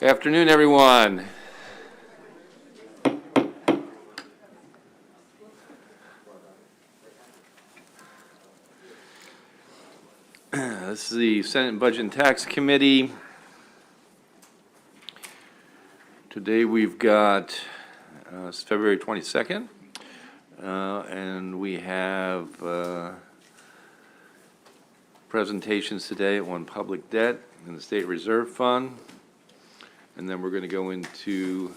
Afternoon, everyone. This is the Senate Budget and Tax Committee. Today we've got it's February 22nd, and we have presentations today on public debt and the State Reserve Fund. And then we're going to go into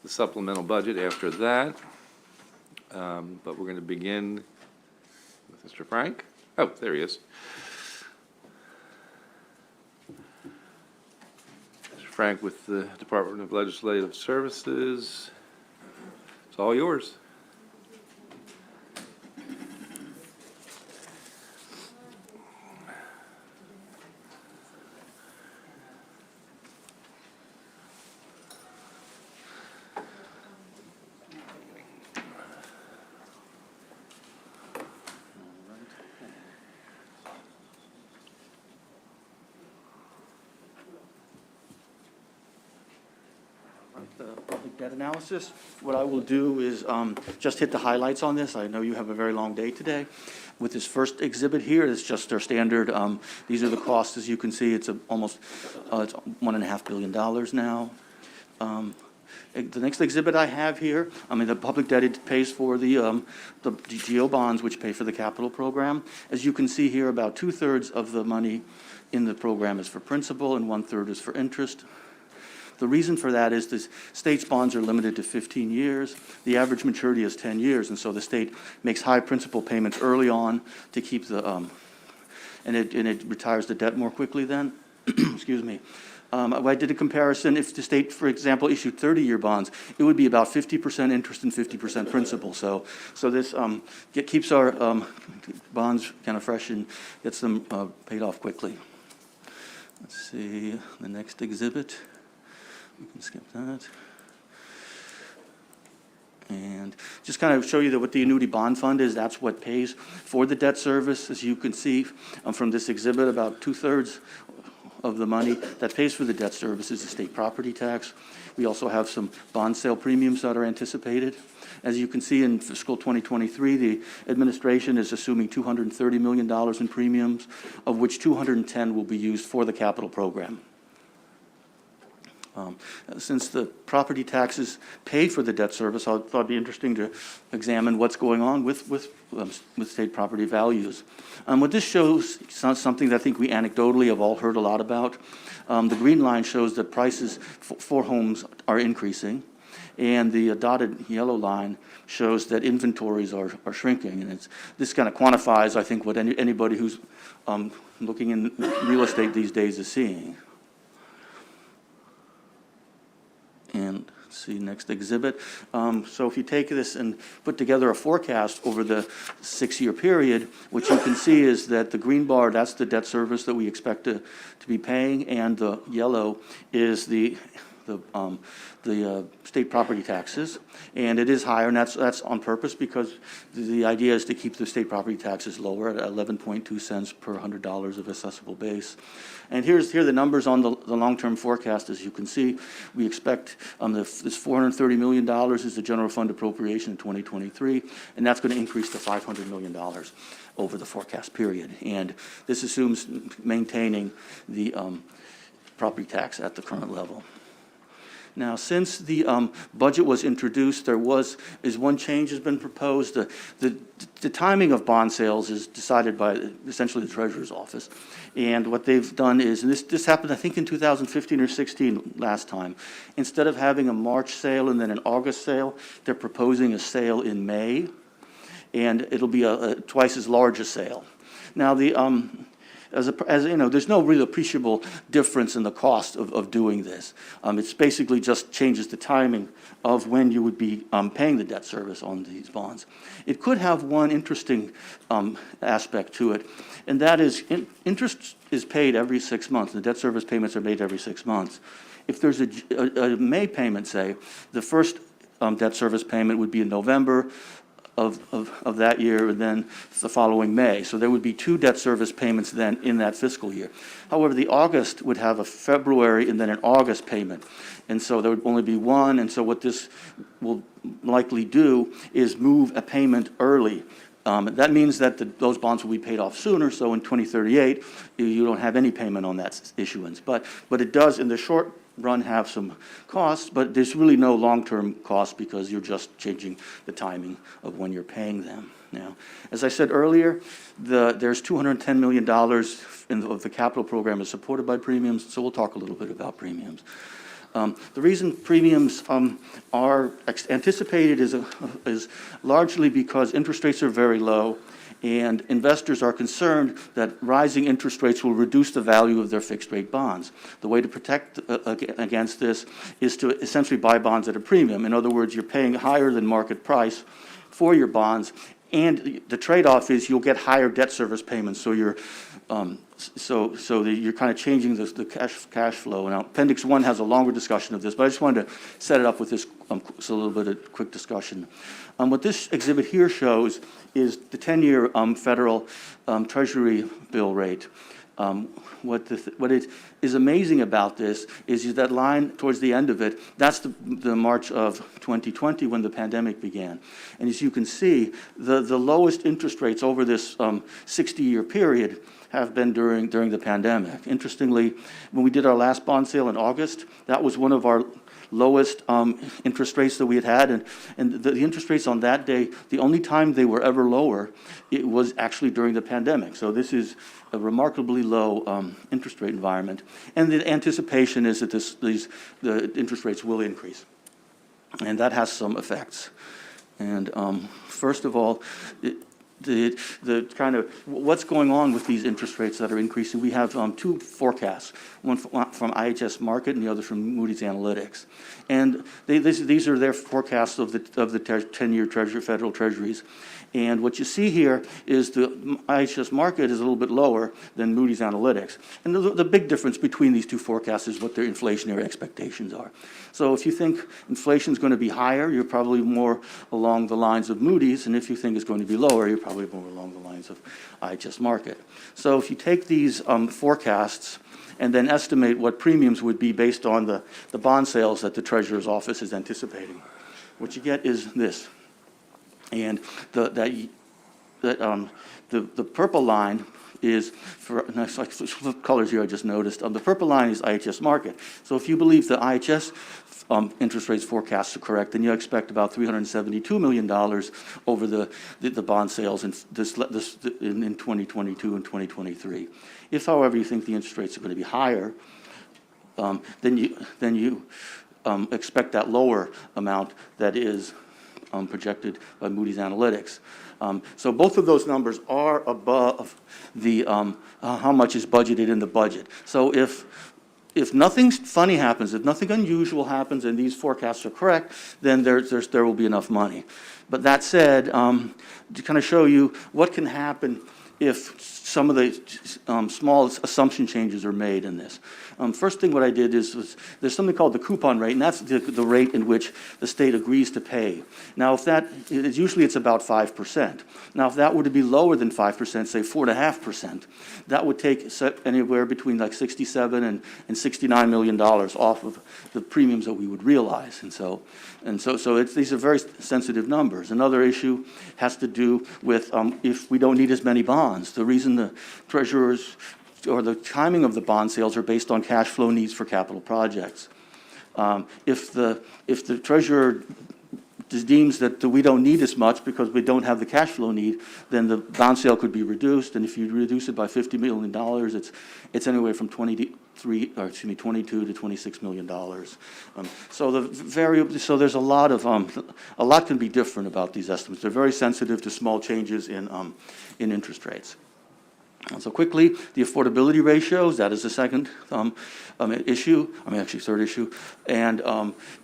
the supplemental budget after that. But we're going to begin with Mr. Frank. Oh, there he is. Mr. Frank with the Department of Legislative Services. It's all yours. The public debt analysis. What I will do is just hit the highlights on this. I know you have a very long day today. With this first exhibit here, it's just our standard. These are the costs, as you can see. It's almost it's $1.5 billion now. The next exhibit I have here, the public debt, it pays for the GO bonds, which pay for the capital program. As you can see here, about 2/3 of the money in the program is for principal and 1/3 is for interest. The reason for that is the state's bonds are limited to 15 years. The average maturity is 10 years, and so the state makes high principal payments early on to keep the, and it retires the debt more quickly then. Excuse me. I did a comparison. If the state, for example, issued 30-year bonds, it would be about 50% interest and 50% principal. So this keeps our bonds kind of fresh and gets them paid off quickly. Let's see the next exhibit. We can skip that. And just kind of show you that what the annuity bond fund is, that's what pays for the debt service. As you can see from this exhibit, about 2/3 of the money that pays for the debt service is the state property tax. We also have some bond sale premiums that are anticipated. As you can see in fiscal 2023, the administration is assuming $230 million in premiums, of which $210 will be used for the capital program. Since the property taxes pay for the debt service, I thought it'd be interesting to examine what's going on with state property values. What this shows is something that I think we anecdotally have all heard a lot about. The green line shows that prices for homes are increasing, and the dotted yellow line shows that inventories are shrinking. And this kind of quantifies, I think, what anybody who's looking in real estate these days is seeing. And let's see, next exhibit. So if you take this and put together a forecast over the 6-year period, what you can see is that the green bar, that's the debt service that we expect to be paying, and the yellow is the state property taxes, and it is higher, and that's on purpose because the idea is to keep the state property taxes lower at 11.2 cents per $100 of assessable base. And here are the numbers on the long-term forecast. As you can see, we expect this $430 million is the general fund appropriation in 2023, and that's going to increase to $500 million over the forecast period. And this assumes maintaining the property tax at the current level. Now, since the budget was introduced, one change has been proposed. The timing of bond sales is decided by essentially the Treasurer's Office. And what they've done is, and this happened, I think, in 2015 or 16 last time. Instead of having a March sale and then an August sale, they're proposing a sale in May, and it'll be a twice as large a sale. Now, as you know, there's no real appreciable difference in the cost of doing this. It's basically just changes the timing of when you would be paying the debt service on these bonds. It could have one interesting aspect to it, and that is interest is paid every 6 months. The debt service payments are made every 6 months. If there's a May payment, say, the first debt service payment would be in November, of that year, and then the following May. So there would be 2 debt service payments then in that fiscal year. However, the August would have a February and then an August payment. And so there would only be 1, and so what this will likely do is move a payment early. That means that those bonds will be paid off sooner, so in 2038, you don't have any payment on that issuance. But it does, in the short run, have some costs, but there's really no long-term cost because you're just changing the timing of when you're paying them. Now, as I said earlier, there's $210 million of the capital program is supported by premiums, so we'll talk a little bit about premiums. The reason premiums are anticipated is largely because interest rates are very low, and investors are concerned that rising interest rates will reduce the value of their fixed-rate bonds. The way to protect against this is to essentially buy bonds at a premium. In other words, you're paying higher than market price for your bonds, and the trade-off is you'll get higher debt service payments. So you're you're kind of changing the cash flow. Now, Appendix 1 has a longer discussion of this, but I just wanted to set it up with this so a little bit of quick discussion. What this exhibit here shows is the 10-year federal Treasury bill rate. What is amazing about this is that line towards the end of it, that's the March of 2020 when the pandemic began. And as you can see, the lowest interest rates over this 60-year period have been during the pandemic. Interestingly, when we did our last bond sale in August, that was one of our lowest interest rates that we had, and the interest rates on that day, the only time they were ever lower, it was actually during the pandemic. So this is a remarkably low interest rate environment, and the anticipation is that the interest rates will increase, and that has some effects. And first of all, the kind of what's going on with these interest rates that are increasing. We have 2 forecasts, one from IHS Markit and the other from Moody's Analytics, and these are their forecasts of the 10-year federal treasuries. And what you see here is the IHS Markit is a little bit lower than Moody's Analytics. And the big difference between these 2 forecasts is what their inflationary expectations are. So if you think inflation is going to be higher, you're probably more along the lines of Moody's, and if you think it's going to be lower, you're probably more along the lines of IHS Markit. So if you take these forecasts and then estimate what premiums would be based on the bond sales that the Treasurer's Office is anticipating, what you get is this. And the purple line is, for nice like colors here I just noticed, the purple line is IHS Markit. So if you believe the IHS interest rates forecasts are correct, then you expect about $372 million over the bond sales in 2022 and 2023. If, however, you think the interest rates are going to be higher, then you expect that lower amount that is projected by Moody's Analytics. So both of those numbers are above the how much is budgeted in the budget. So if nothing funny happens, if nothing unusual happens, and these forecasts are correct, then there will be enough money. But that said, to kind of show you what can happen if some of the small assumption changes are made in this. First thing what I did is there's something called the coupon rate, and that's the rate in which the state agrees to pay. Now, if that, usually it's about 5%. Now, if that were to be lower than 5%, say 4.5%, that would take anywhere between like $67 and $69 million off of the premiums that we would realize. So these are very sensitive numbers. Another issue has to do with if we don't need as many bonds. The reason the treasurers or the timing of the bond sales are based on cash flow needs for capital projects. If the treasurer deems that we don't need as much because we don't have the cash flow need, then the bond sale could be reduced, and if you reduce it by $50 million, it's anywhere from 22 to $26 million. So there's a lot can be different about these estimates. They're very sensitive to small changes in interest rates. So quickly, the affordability ratios, that is the second issue, actually third issue. And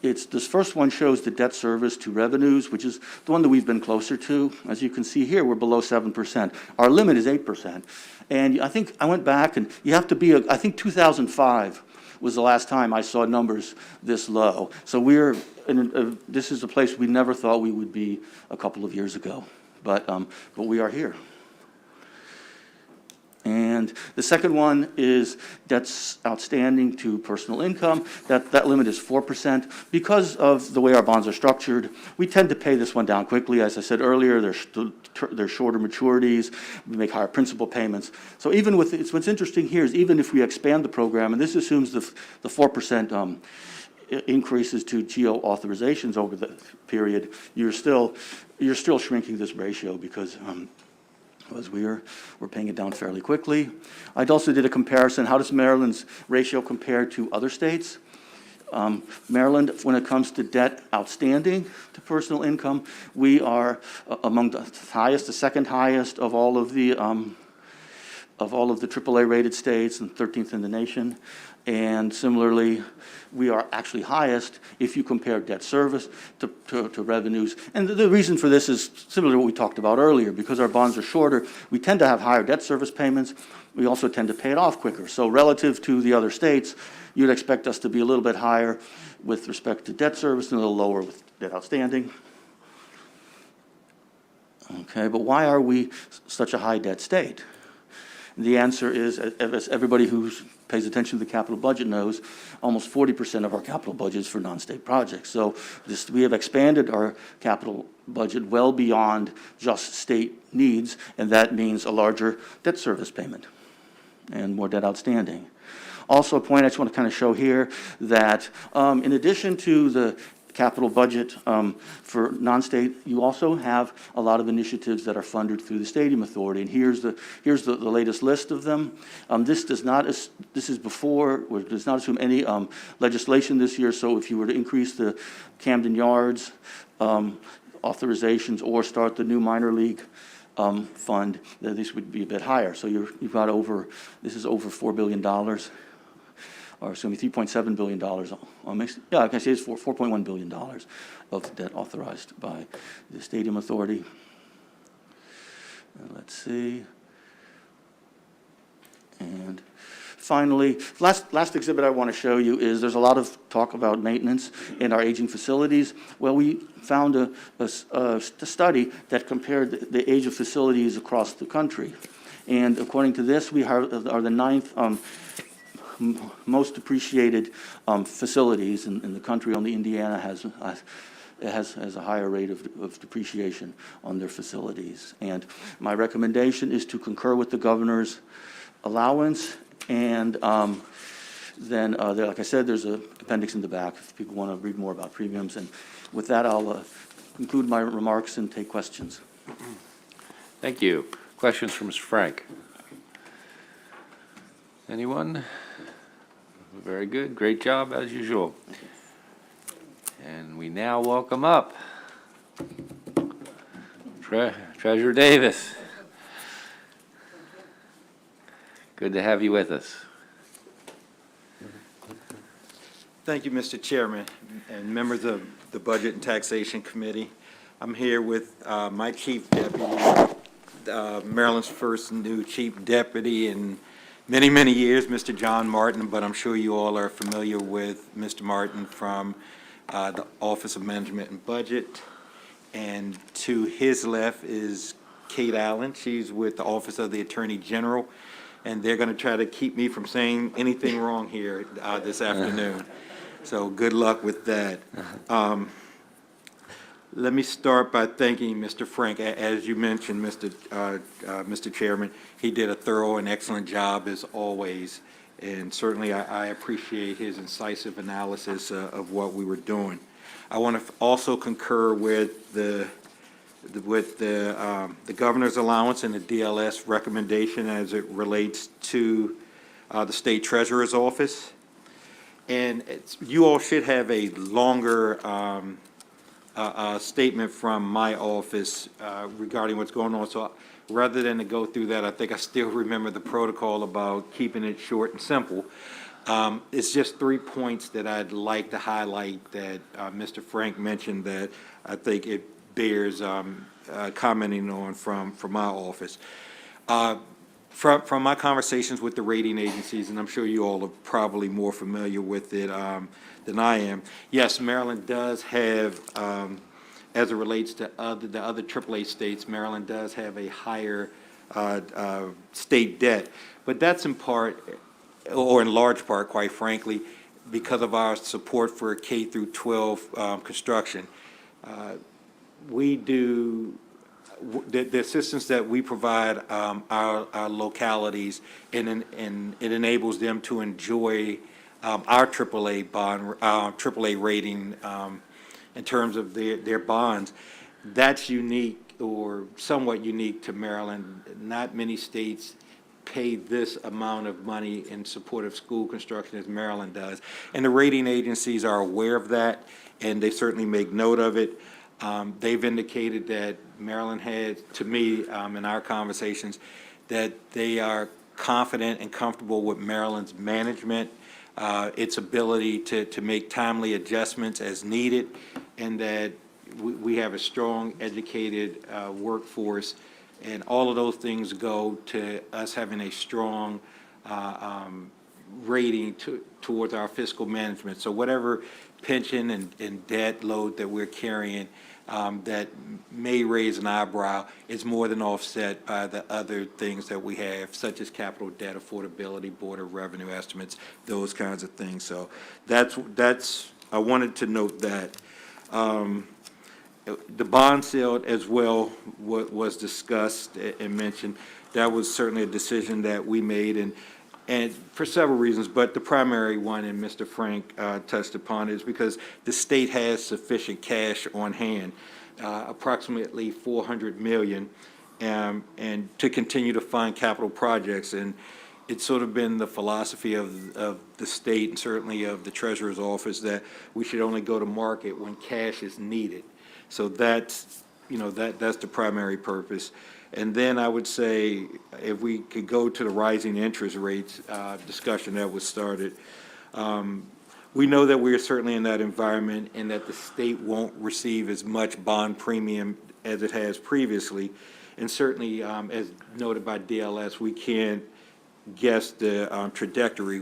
this first one shows the debt service to revenues, which is the one that we've been closer to. As you can see here, we're below 7%. Our limit is 8%. And I think I went back, and you have to be, I think 2005 was the last time I saw numbers this low. So we're this is a place we never thought we would be a couple of years ago, but we are here. And the second one is debts outstanding to personal income. That limit is 4%. Because of the way our bonds are structured, we tend to pay this one down quickly. As I said earlier, they're shorter maturities. We make higher principal payments. So even with, what's interesting here is even if we expand the program, and this assumes the 4% increases to GO authorizations over the period, you're still shrinking this ratio because we're paying it down fairly quickly. I also did a comparison. How does Maryland's ratio compare to other states? Maryland, when it comes to debt outstanding to personal income, we are among the highest, the second highest of all of the AAA rated states and 13th in the nation. And similarly, we are actually highest if you compare debt service to revenues. And the reason for this is similar to what we talked about earlier. Because our bonds are shorter, we tend to have higher debt service payments. We also tend to pay it off quicker. So relative to the other states, you'd expect us to be a little bit higher with respect to debt service and a little lower with debt outstanding. Okay, but why are we such a high debt state? And the answer is, as everybody who pays attention to the capital budget knows, almost 40% of our capital budget is for non-state projects. So we have expanded our capital budget well beyond just state needs, and that means a larger debt service payment and more debt outstanding. Also a point I just want to kind of show here that in addition to the capital budget for non-state, you also have a lot of initiatives that are funded through the Stadium Authority, and here's the latest list of them. This does not assume any legislation this year. So if you were to increase the Camden Yards authorizations or start the new minor league fund, this would be a bit higher. So you've got this is over $4 billion. Or excuse me, $3.7 billion. Yeah, I can say it's $4.1 billion of debt authorized by the Stadium Authority. Let's see. And finally, last exhibit I want to show you is there's a lot of talk about maintenance in our aging facilities. Well, we found a study that compared the age of facilities across the country. And according to this, we are the ninth most depreciated facilities in the country. Only Indiana has a higher rate of depreciation on their facilities. And my recommendation is to concur with the governor's allowance. And then, like I said, there's an appendix in the back if people want to read more about premiums. And with that, I'll conclude my remarks and take questions. Thank you. Questions from Mr. Frank? Anyone? Very good. Great job, as usual. And we now welcome up Treasurer Davis. Good to have you with us. Thank you, Mr. Chairman, and members of the Budget and Taxation Committee. I'm here with my Chief Deputy, Maryland's first new Chief Deputy in many, many years, Mr. John Martin, but I'm sure you all are familiar with Mr. Martin from the Office of Management and Budget. And to his left is Kate Allen. She's with the Office of the Attorney General, and they're going to try to keep me from saying anything wrong here this afternoon. So good luck with that. Let me start by thanking Mr. Frank. As you mentioned, Mr. Chairman, he did a thorough and excellent job as always, and certainly I appreciate his incisive analysis of what we were doing. I want to also concur with the governor's allowance and the DLS recommendation as it relates to the state treasurer's office. And you all should have a longer statement from my office regarding what's going on. So rather than to go through that, I think I still remember the protocol about keeping it short and simple. It's just 3 points that I'd like to highlight that Mr. Frank mentioned that I think it bears commenting on from my office. From my conversations with the rating agencies, and I'm sure you all are probably more familiar with it than I am, yes, Maryland does have, as it relates to the other AAA states, Maryland does have a higher state debt. But that's in part, or in large part, quite frankly, because of our support for K through 12 construction. We do, the assistance that we provide our localities, and it enables them to enjoy our AAA bond, AAA rating in terms of their bonds. That's unique, or somewhat unique to Maryland. Not many states pay this amount of money in support of school construction as Maryland does. And the rating agencies are aware of that, and they certainly make note of it. They've indicated that Maryland had, to me, in our conversations, that they are confident and comfortable with Maryland's management, its ability to make timely adjustments as needed, and that we have a strong, educated workforce, and all of those things go to us having a strong rating towards our fiscal management. So whatever pension and debt load that we're carrying that may raise an eyebrow is more than offset by the other things that we have, such as capital debt, affordability, Board of Revenue estimates, those kinds of things. So that's I wanted to note that. The bond sale as well was discussed and mentioned. That was certainly a decision that we made, and for several reasons, but the primary one, and Mr. Frank touched upon, is because the state has sufficient cash on hand, approximately $400 million, and to continue to fund capital projects. And it's sort of been the philosophy of the state, and certainly of the Treasurer's Office, that we should only go to market when cash is needed. So that's, that's the primary purpose. And then I would say, if we could go to the rising interest rates discussion that was started, we know that we are certainly in that environment, and that the state won't receive as much bond premium as it has previously. And certainly, as noted by DLS, we can't guess the trajectory.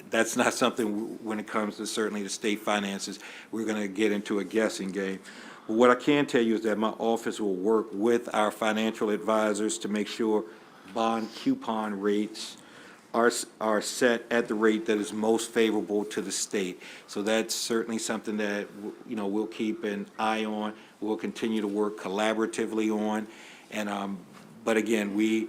That's not something, when it comes to certainly the state finances, we're going to get into a guessing game. But what I can tell you is that my office will work with our financial advisors to make sure bond coupon rates are set at the rate that is most favorable to the state. So that's certainly something that, we'll keep an eye on. We'll continue to work collaboratively on. And, but again, we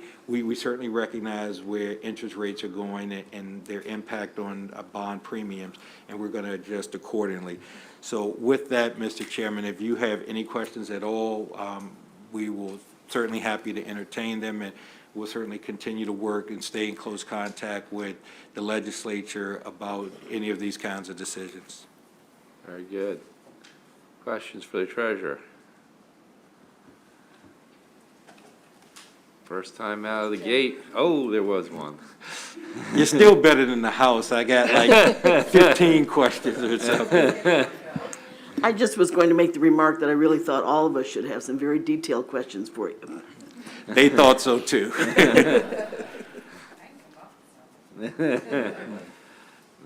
certainly recognize where interest rates are going and their impact on bond premiums, and we're going to adjust accordingly. So with that, Mr. Chairman, if you have any questions at all, we will certainly happy to entertain them, and we'll certainly continue to work and stay in close contact with the legislature about any of these kinds of decisions. Very good. Questions for the treasurer? First time out of the gate. Oh, there was one. You're still better than the House. I got like 15 questions or something. I just was going to make the remark that I really thought all of us should have some very detailed questions for you. They thought so too.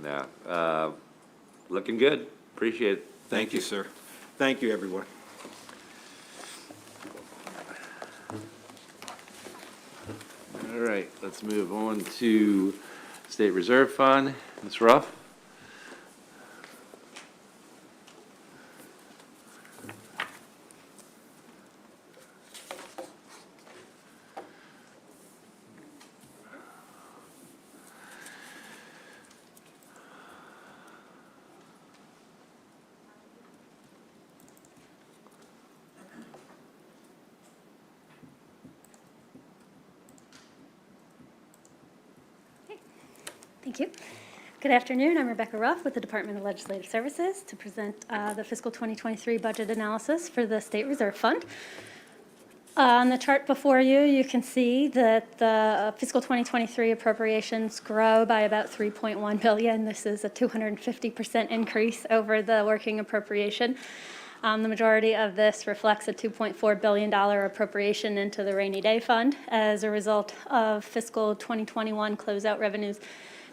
No, looking good. Appreciate it. Thank you, sir. Thank you, everyone. All right, let's move on to State Reserve Fund. Ms. Ruff? Thank you. Good afternoon. I'm Rebecca Ruff with the Department of Legislative Services to present the fiscal 2023 budget analysis for the State Reserve Fund. On the chart before you, you can see that the fiscal 2023 appropriations grow by about $3.1 billion. This is a 250% increase over the working appropriation. The majority of this reflects a $2.4 billion appropriation into the rainy day fund as a result of fiscal 2021 closeout revenues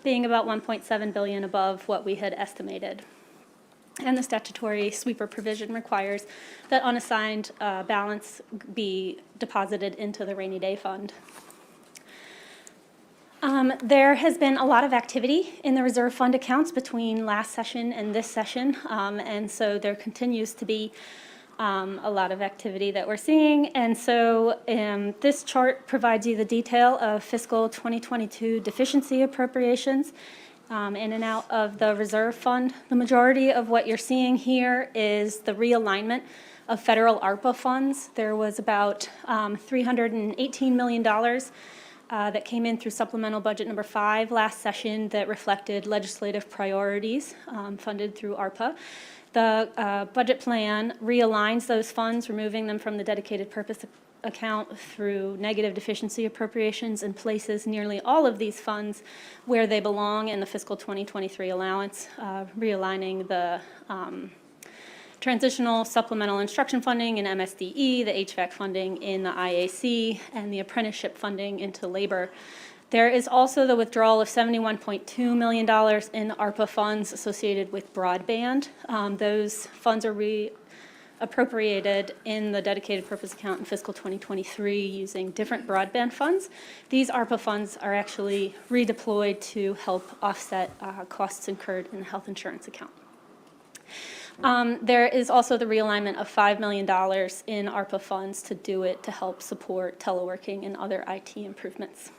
being about $1.7 billion above what we had estimated. And the statutory sweeper provision requires that unassigned balance be deposited into the rainy day fund. There has been a lot of activity in the reserve fund accounts between last session and this session, and so there continues to be a lot of activity that we're seeing. And so this chart provides you the detail of fiscal 2022 deficiency appropriations in and out of the reserve fund. The majority of what you're seeing here is the realignment of federal ARPA funds. There was about $318 million that came in through supplemental budget number 5 last session that reflected legislative priorities funded through ARPA. The budget plan realigns those funds, removing them from the dedicated purpose account through negative deficiency appropriations, and places nearly all of these funds where they belong in the fiscal 2023 allowance, realigning the transitional supplemental instruction funding in MSDE, the HVAC funding in the IAC, and the apprenticeship funding into labor. There is also the withdrawal of $71.2 million in ARPA funds associated with broadband. Those funds are reappropriated in the dedicated purpose account in fiscal 2023 using different broadband funds. These ARPA funds are actually redeployed to help offset costs incurred in the health insurance account. There is also the realignment of $5 million in ARPA funds to do it to help support teleworking and other IT improvements.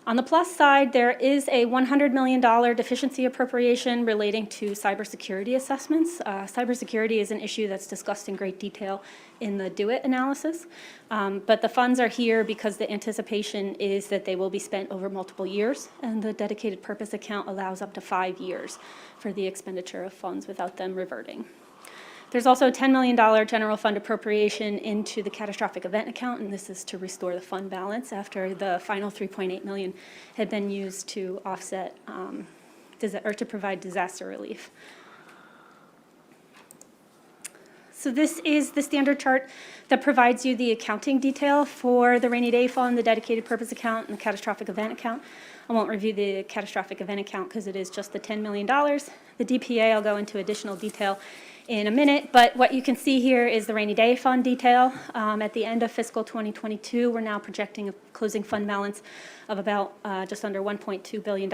On the plus side, there is a $100 million deficiency appropriation relating to cybersecurity assessments. Cybersecurity is an issue that's discussed in great detail in the Do It analysis, but the funds are here because the anticipation is that they will be spent over multiple years, and the dedicated purpose account allows up to 5 years for the expenditure of funds without them reverting. There's also a $10 million general fund appropriation into the catastrophic event account, and this is to restore the fund balance after the final $3.8 million had been used to offset or to provide disaster relief. So this is the standard chart that provides you the accounting detail for the rainy day fund, the dedicated purpose account, and the catastrophic event account. I won't review the catastrophic event account because it is just the $10 million. The DPA, I'll go into additional detail in a minute, but what you can see here is the rainy day fund detail. At the end of fiscal 2022, we're now projecting a closing fund balance of about just under $1.2 billion.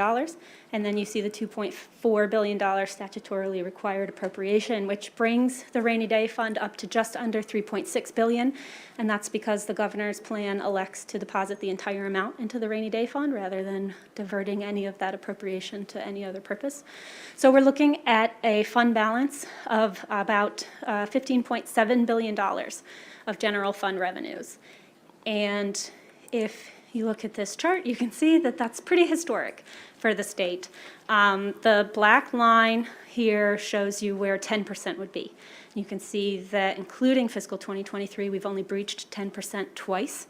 And then you see the $2.4 billion statutorily required appropriation, which brings the rainy day fund up to just under $3.6 billion. And that's because the governor's plan elects to deposit the entire amount into the rainy day fund rather than diverting any of that appropriation to any other purpose. So we're looking at a fund balance of about $15.7 billion of general fund revenues. And if you look at this chart, you can see that that's pretty historic for the state. The black line here shows you where 10% would be. You can see that including fiscal 2023, we've only breached 10% twice.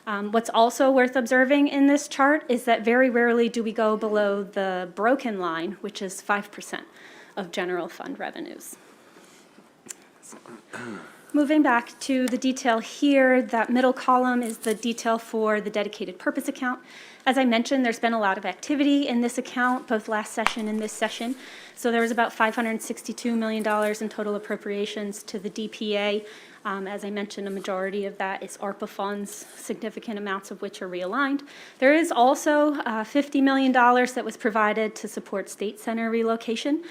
What's also worth observing in this chart is that very rarely do we go below the broken line, which is 5% of general fund revenues. So, moving back to the detail here, that middle column is the detail for the dedicated purpose account. As I mentioned, there's been a lot of activity in this account, both last session and this session. So there was about $562 million in total appropriations to the DPA. As I mentioned, a majority of that is ARPA funds, significant amounts of which are realigned. There is also $50 million that was provided to support state center relocation.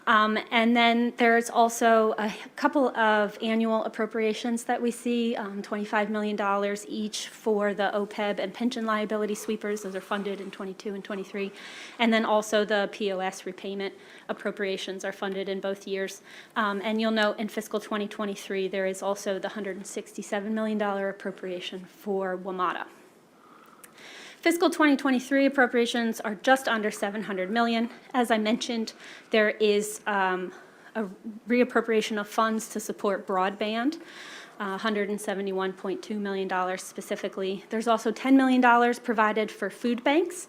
And then there's also a couple of annual appropriations that we see, $25 million each for the OPEB and pension liability sweepers. Those are funded in 22 and 23. And then also the POS repayment appropriations are funded in both years. And you'll note in fiscal 2023, there is also the $167 million appropriation for WMATA. Fiscal 2023 appropriations are just under $700 million. As I mentioned, there is a reappropriation of funds to support broadband. $171.2 million specifically. There's also $10 million provided for food banks.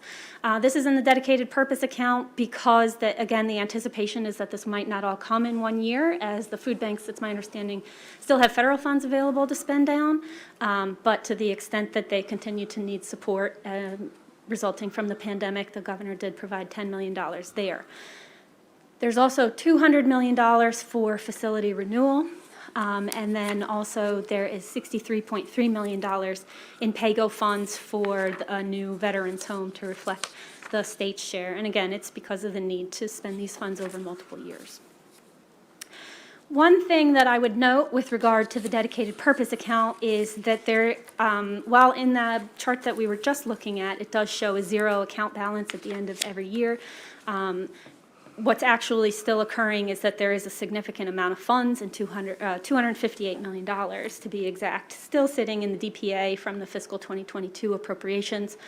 This is in the dedicated purpose account because, again, the anticipation is that this might not all come in one year, as the food banks, it's my understanding, still have federal funds available to spend down, but to the extent that they continue to need support resulting from the pandemic, the governor did provide $10 million there. There's also $200 million for facility renewal. And then also there is $63.3 million in PAYGO funds for a new veterans home to reflect the state's share. And again, it's because of the need to spend these funds over multiple years. One thing that I would note with regard to the dedicated purpose account is that there, while in the chart that we were just looking at, it does show a zero account balance at the end of every year. What's actually still occurring is that there is a significant amount of funds, and $258 million to be exact, still sitting in the DPA from the fiscal 2022 appropriations.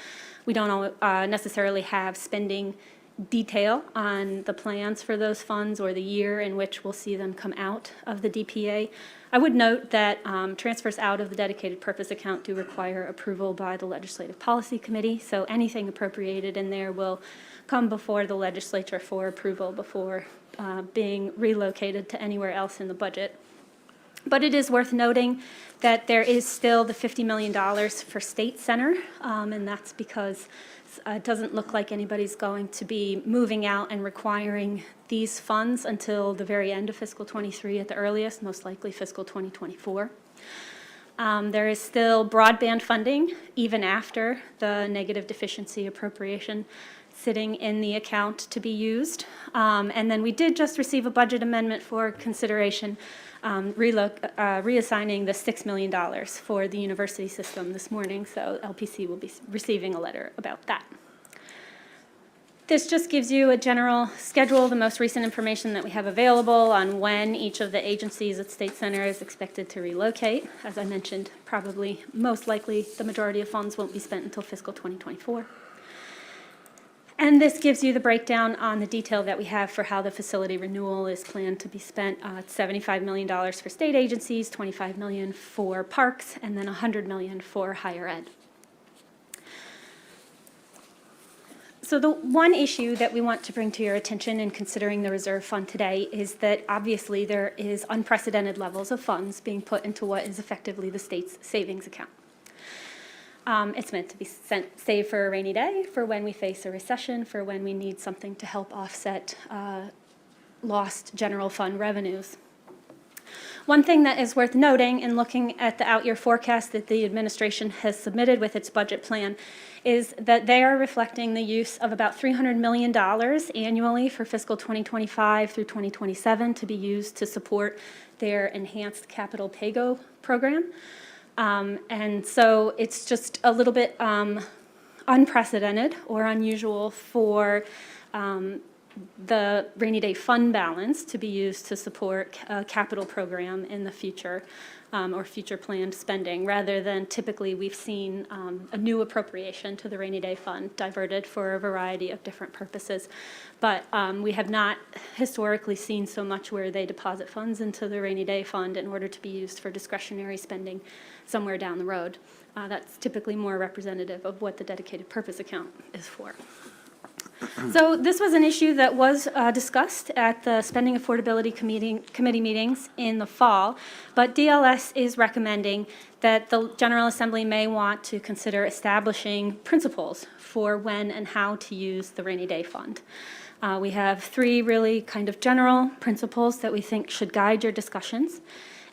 We don't necessarily have spending detail on the plans for those funds or the year in which we'll see them come out of the DPA. I would note that transfers out of the dedicated purpose account do require approval by the Legislative Policy Committee, so anything appropriated in there will come before the legislature for approval before being relocated to anywhere else in the budget. But it is worth noting that there is still the $50 million for State Center, and that's because it doesn't look like anybody's going to be moving out and requiring these funds until the very end of fiscal 23 at the earliest, most likely fiscal 2024. There is still broadband funding, even after the negative deficiency appropriation, sitting in the account to be used. And then we did just receive a budget amendment for consideration, reassigning the $6 million for the university system this morning, so LPC will be receiving a letter about that. This just gives you a general schedule, the most recent information that we have available on when each of the agencies at State Center is expected to relocate. As I mentioned, probably most likely the majority of funds won't be spent until fiscal 2024. And this gives you the breakdown on the detail that we have for how the facility renewal is planned to be spent. $75 million for state agencies, $25 million for parks, and then $100 million for higher ed. So the one issue that we want to bring to your attention in considering the reserve fund today is that obviously there is unprecedented levels of funds being put into what is effectively the state's savings account. It's meant to be saved for a rainy day, for when we face a recession, for when we need something to help offset lost general fund revenues. One thing that is worth noting in looking at the out-year forecast that the administration has submitted with its budget plan is that they are reflecting the use of about $300 million annually for fiscal 2025 through 2027 to be used to support their enhanced capital PAYGO program. And so it's just a little bit unprecedented or unusual for the rainy day fund balance to be used to support a capital program in the future or future planned spending, rather than typically we've seen a new appropriation to the rainy day fund diverted for a variety of different purposes. But we have not historically seen so much where they deposit funds into the rainy day fund in order to be used for discretionary spending somewhere down the road. That's typically more representative of what the dedicated purpose account is for. So this was an issue that was discussed at the Spending Affordability Committee meetings in the fall, but DLS is recommending that the General Assembly may want to consider establishing principles for when and how to use the rainy day fund. We have three really kind of general principles that we think should guide your discussions,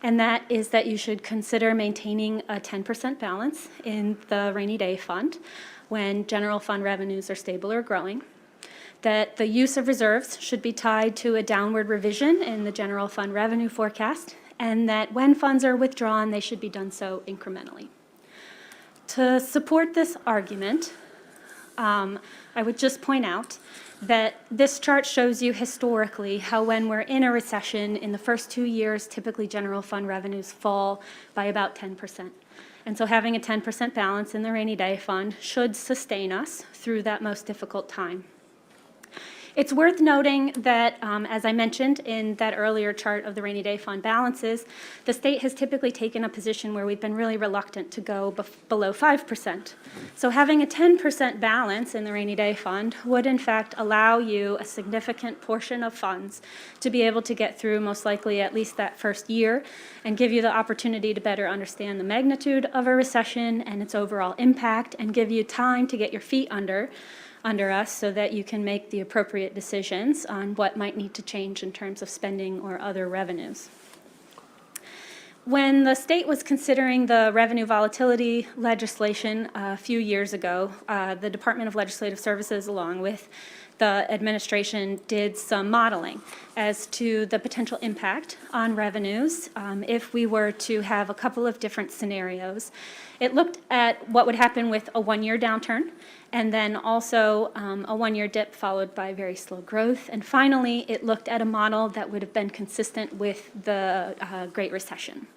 and that is that you should consider maintaining a 10% balance in the rainy day fund when general fund revenues are stable or growing, that the use of reserves should be tied to a downward revision in the general fund revenue forecast, and that when funds are withdrawn, they should be done so incrementally. To support this argument, I would just point out that this chart shows you historically how when we're in a recession, in the first 2 years, typically general fund revenues fall by about 10%. And so having a 10% balance in the rainy day fund should sustain us through that most difficult time. It's worth noting that, as I mentioned in that earlier chart of the rainy day fund balances, the state has typically taken a position where we've been really reluctant to go below 5%. So having a 10% balance in the rainy day fund would in fact allow you a significant portion of funds to be able to get through most likely at least that first year and give you the opportunity to better understand the magnitude of a recession and its overall impact and give you time to get your feet under us so that you can make the appropriate decisions on what might need to change in terms of spending or other revenues. When the state was considering the revenue volatility legislation a few years ago, the Department of Legislative Services, along with the administration, did some modeling as to the potential impact on revenues if we were to have a couple of different scenarios. It looked at what would happen with a one-year downturn, and then also a one-year dip followed by very slow growth. And finally, it looked at a model that would have been consistent with the Great Recession.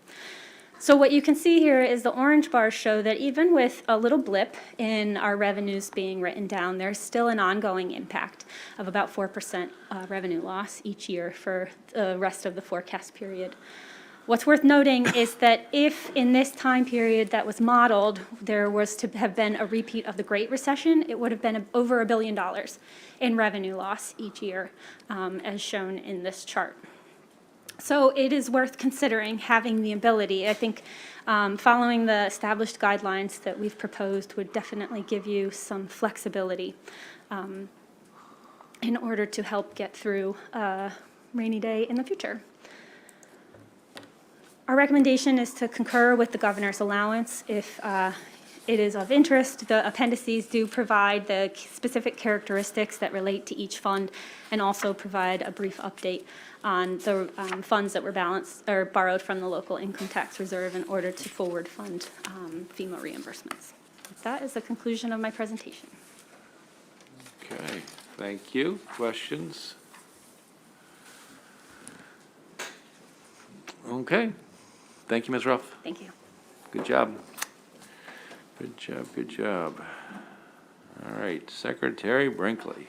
So what you can see here is the orange bars show that even with a little blip in our revenues being written down, there's still an ongoing impact of about 4% revenue loss each year for the rest of the forecast period. What's worth noting is that if in this time period that was modeled, there was to have been a repeat of the Great Recession, it would have been over $1 billion in revenue loss each year, as shown in this chart. So it is worth considering having the ability. I think following the established guidelines that we've proposed would definitely give you some flexibility in order to help get through a rainy day in the future. Our recommendation is to concur with the governor's allowance. If it is of interest, the appendices do provide the specific characteristics that relate to each fund and also provide a brief update on the funds that were balanced or borrowed from the local income tax reserve in order to forward fund FEMA reimbursements. That is the conclusion of my presentation. Okay, thank you. Questions? Okay. Thank you, Ms. Ruff. Thank you. Good job. Good job, good job. All right, Secretary Brinkley.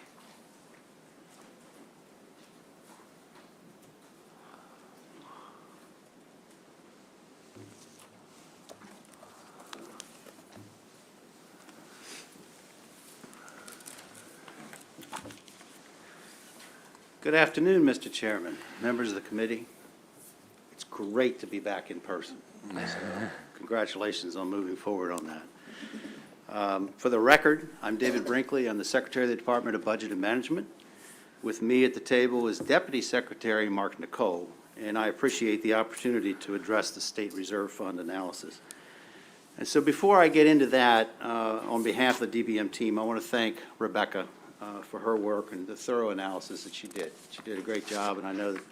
Good afternoon, Mr. Chairman, members of the committee. It's great to be back in person. So congratulations on moving forward on that. For the record, I'm David Brinkley. I'm the Secretary of the Department of Budget and Management. With me at the table is Deputy Secretary Mark Nicole, and I appreciate the opportunity to address the State Reserve Fund analysis. And so before I get into that, on behalf of the DBM team, I want to thank Rebecca for her work and the thorough analysis that she did. She did a great job, and I know that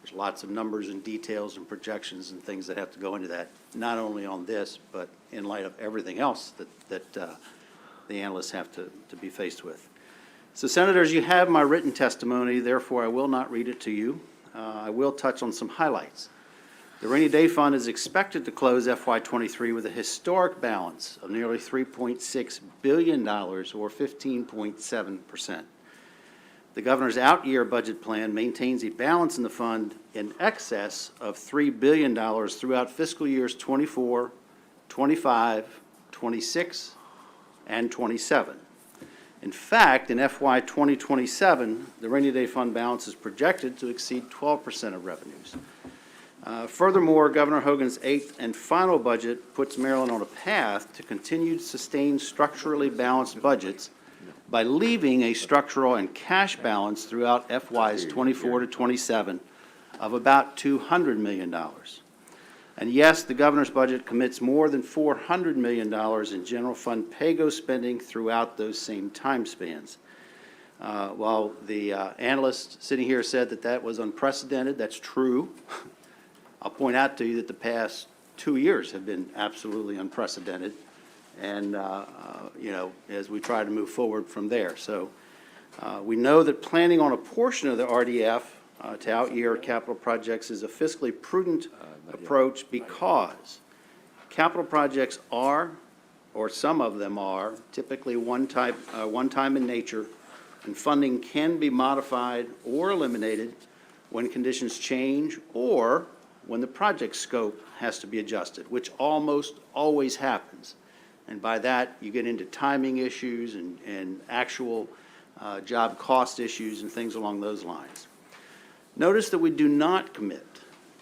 there's lots of numbers and details and projections and things that have to go into that, not only on this, but in light of everything else that the analysts have to be faced with. So, Senators, you have my written testimony, therefore I will not read it to you. I will touch on some highlights. The Rainy Day Fund is expected to close FY23 with a historic balance of nearly $3.6 billion, or 15.7%. The governor's out-year budget plan maintains a balance in the fund in excess of $3 billion throughout fiscal years 24, 25, 26, and 27. In fact, in FY 2027, the Rainy Day Fund balance is projected to exceed 12% of revenues. Furthermore, Governor Hogan's eighth and final budget puts Maryland on a path to continued sustained structurally balanced budgets by leaving a structural and cash balance throughout FYs 24 to 27 of about $200 million. And yes, the governor's budget commits more than $400 million in general fund pay-go spending throughout those same time spans. While the analyst sitting here said that that was unprecedented, that's true. I'll point out to you that the past 2 years have been absolutely unprecedented, and as we try to move forward from there. So we know that planning on a portion of the RDF to out-year capital projects is a fiscally prudent approach because capital projects are, or some of them are, typically one time in nature and funding can be modified or eliminated when conditions change or when the project scope has to be adjusted, which almost always happens. And by that, you get into timing issues and actual job cost issues and things along those lines. Notice that we do not commit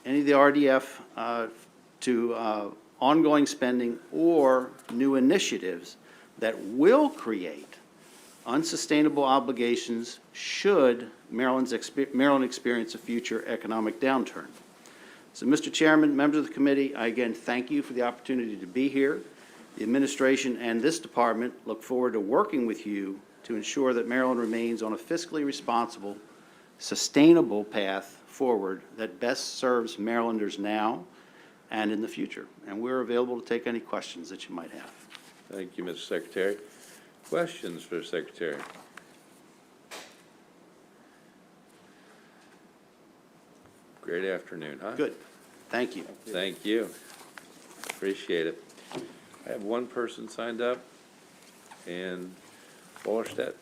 any of the RDF to ongoing spending or new initiatives that will create unsustainable obligations should Maryland experience a future economic downturn. So, Mr. Chairman, members of the committee, I again thank you for the opportunity to be here. The administration and this department look forward to working with you to ensure that Maryland remains on a fiscally responsible, sustainable path forward that best serves Marylanders now and in the future. And we're available to take any questions that you might have. Thank you, Mr. Secretary. Questions for the Secretary? Great afternoon, huh? Good. Thank you. Thank you. Appreciate it. I have one person signed up, and Wallerstedt.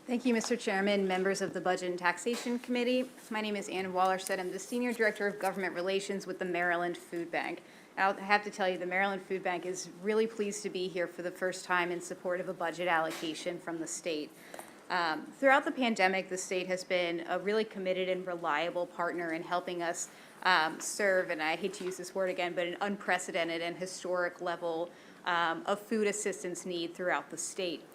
Thank you, Mr. Chairman, members of the Budget and Taxation Committee. My name is Ann Wallerstedt. I'm the Senior Director of Government Relations with the Maryland Food Bank. I have to tell you, the Maryland Food Bank is really pleased to be here for the first time in support of a budget allocation from the state. Throughout the pandemic, the state has been a really committed and reliable partner in helping us serve, and I hate to use this word again, but an unprecedented and historic level of food assistance need throughout the state.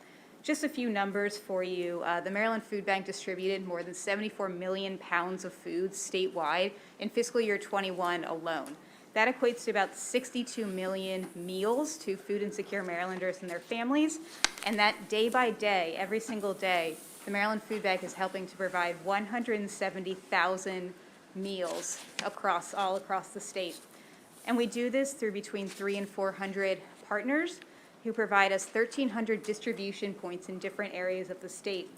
Just a few numbers for you. The Maryland Food Bank distributed more than 74 million pounds of food statewide in fiscal year 21 alone. That equates to about 62 million meals to food insecure Marylanders and their families. And that day by day, every single day, the Maryland Food Bank is helping to provide 170,000 meals all across the state. And we do this through between 300 and 400 partners who provide us 1,300 distribution points in different areas of the state.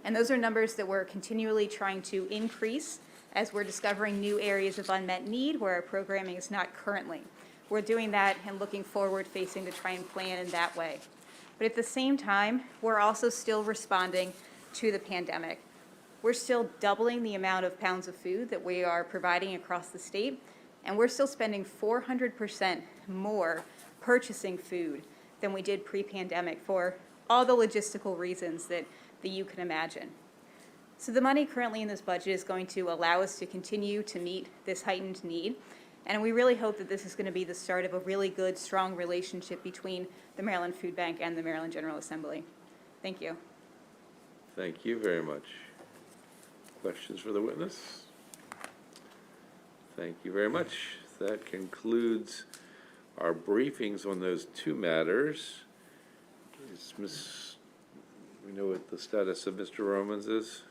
And those are numbers that we're continually trying to increase as we're discovering new areas of unmet need where our programming is not currently. We're doing that and looking forward facing to try and plan in that way. But at the same time, we're also still responding to the pandemic. We're still doubling the amount of pounds of food that we are providing across the state, and we're still spending 400% more purchasing food than we did pre-pandemic for all the logistical reasons that you can imagine. So the money currently in this budget is going to allow us to continue to meet this heightened need, and we really hope that this is going to be the start of a really good, strong relationship between the Maryland Food Bank and the Maryland General Assembly. Thank you. Thank you very much. Questions for the witness? Thank you very much. That concludes our briefings on those two matters. We know what the status of Mr. Romans is?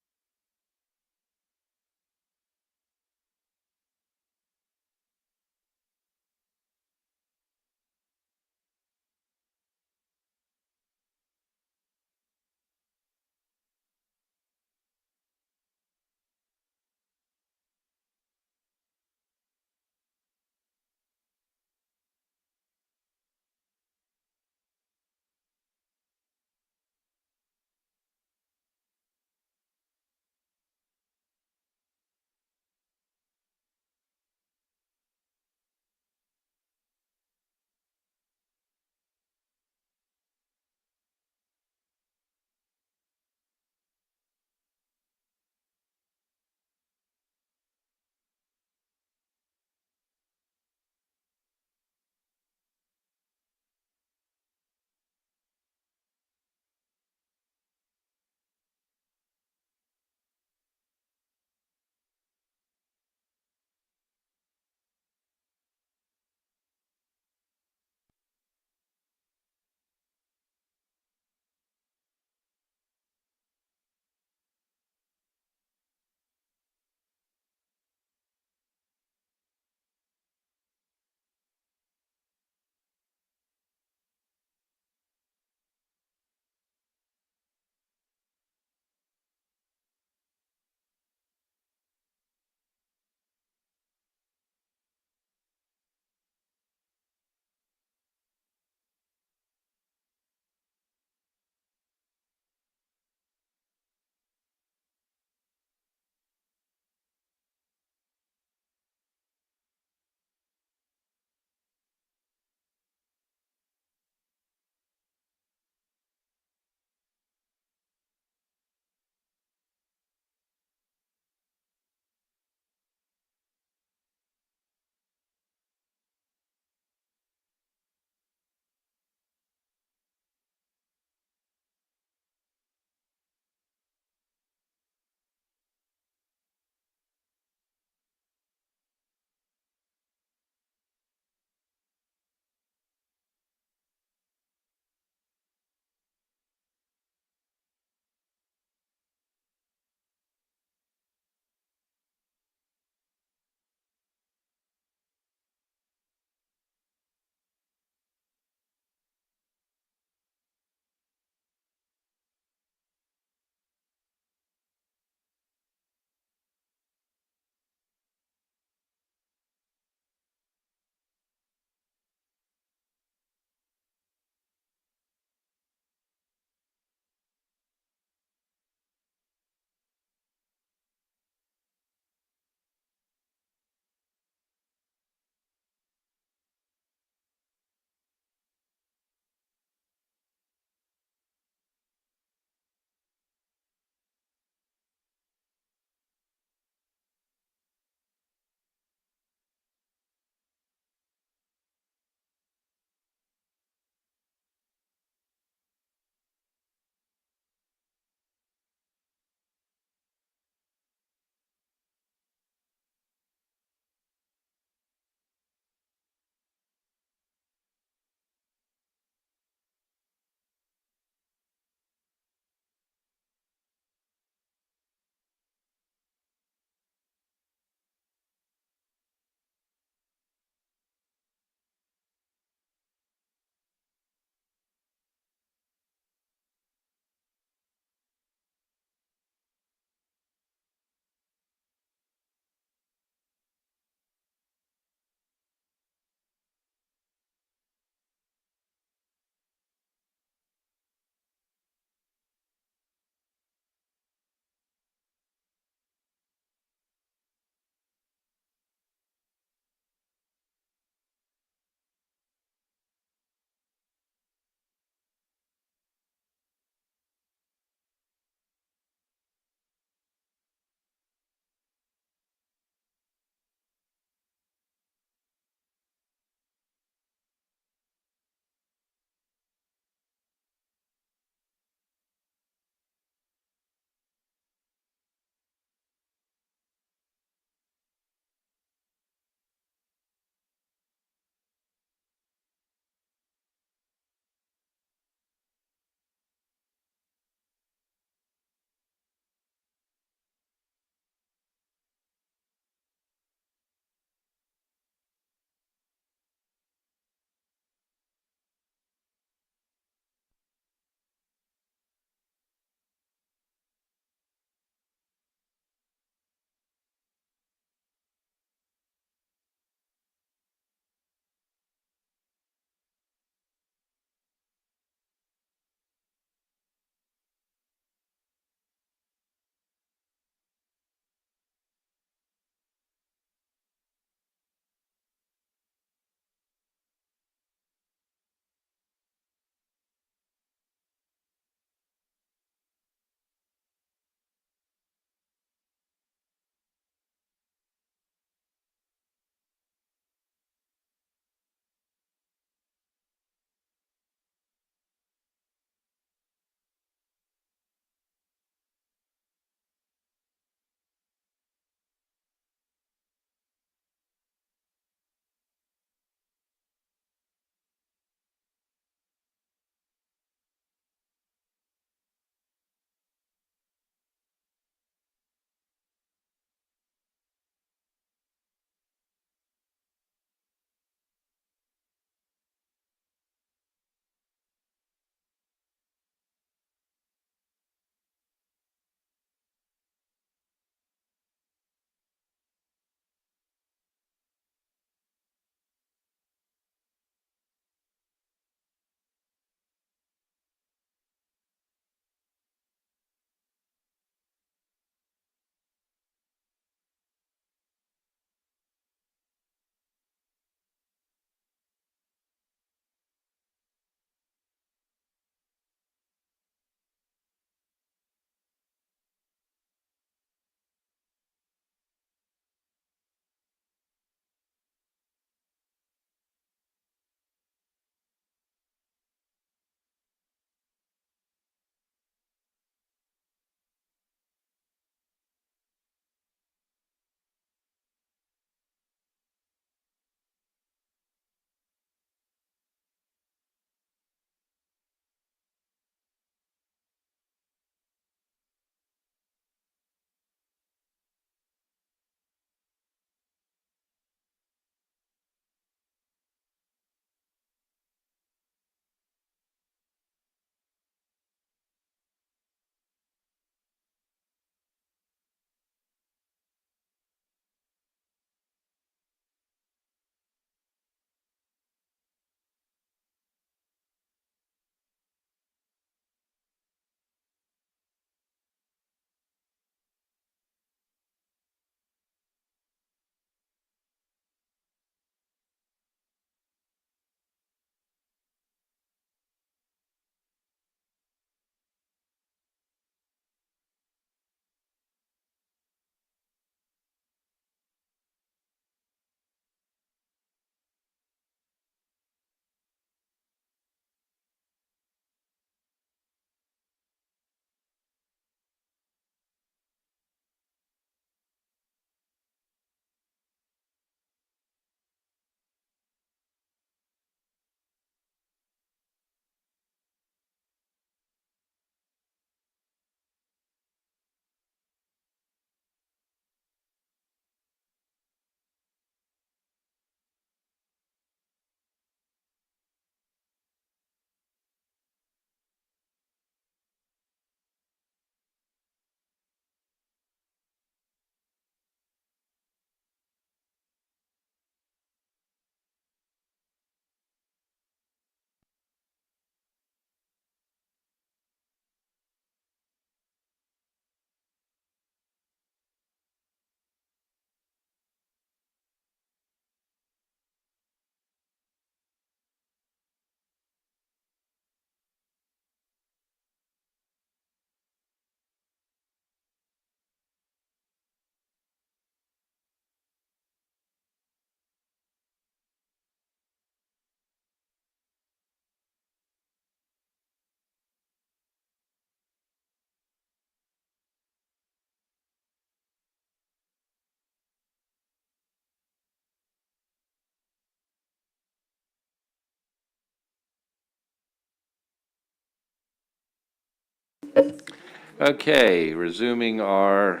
Okay, resuming our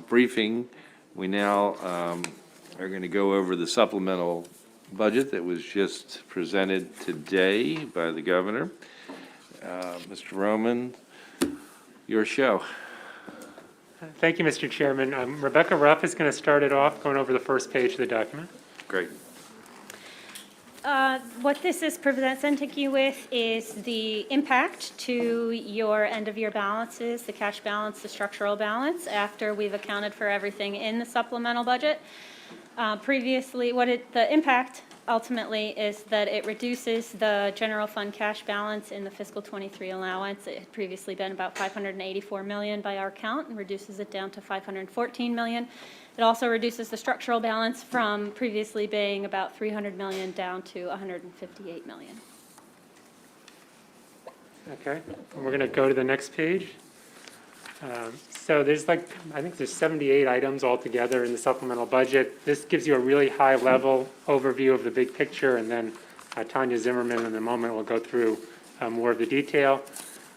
briefing, we now are going to go over the supplemental budget that was just presented today by the governor. Mr. Roman, your show. Thank you, Mr. Chairman. Rebecca Ruff is going to start it off, going over the first page of the document. Great. What this is presenting you with is the impact to your end-of-year balances, the cash balance, the structural balance, after we've accounted for everything in the supplemental budget. Previously, the impact ultimately is that it reduces the general fund cash balance in the fiscal '23 allowance. It had previously been about $584 million by our count, and reduces it down to $514 million. It also reduces the structural balance from previously being about $300 million down to $158 million. Okay, and we're going to go to the next page. So there's I think there's 78 items altogether in the supplemental budget. This gives you a really high-level overview of the big picture, and then Tanya Zimmerman in a moment will go through more of the detail.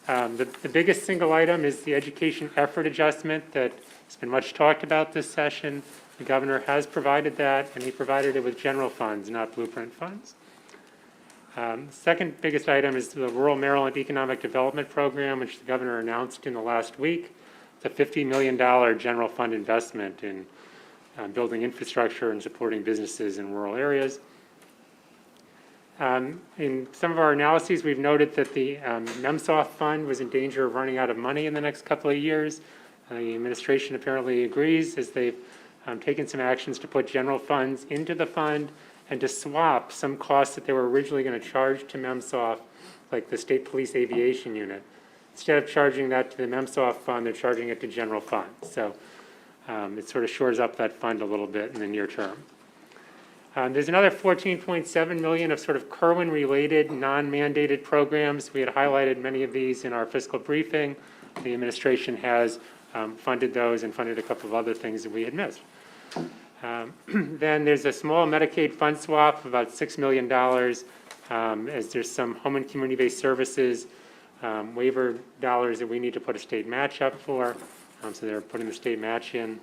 The biggest single item is the education effort adjustment that has been much talked about this session. The governor has provided that, and he provided it with general funds, not blueprint funds. Second biggest item is the Rural Maryland Economic Development Program, which the governor announced in the last week. It's a $50 million general fund investment in building infrastructure and supporting businesses in rural areas. In some of our analyses, we've noted that the MEMSOF fund was in danger of running out of money in the next couple of years. The administration apparently agrees, as they've taken some actions to put general funds into the fund and to swap some costs that they were originally going to charge to MEMSOF, like the State Police Aviation Unit. Instead of charging that to the MEMSOF fund, they're charging it to general fund. So it sort of shores up that fund a little bit in the near term. There's another $14.7 million of sort of Kerwin-related, non-mandated programs. We had highlighted many of these in our fiscal briefing. The administration has funded those and funded a couple of other things that we had missed. Then there's a small Medicaid fund swap of about $6 million, as there's some home and community-based services waiver dollars that we need to put a state match up for. So they're putting the state match in.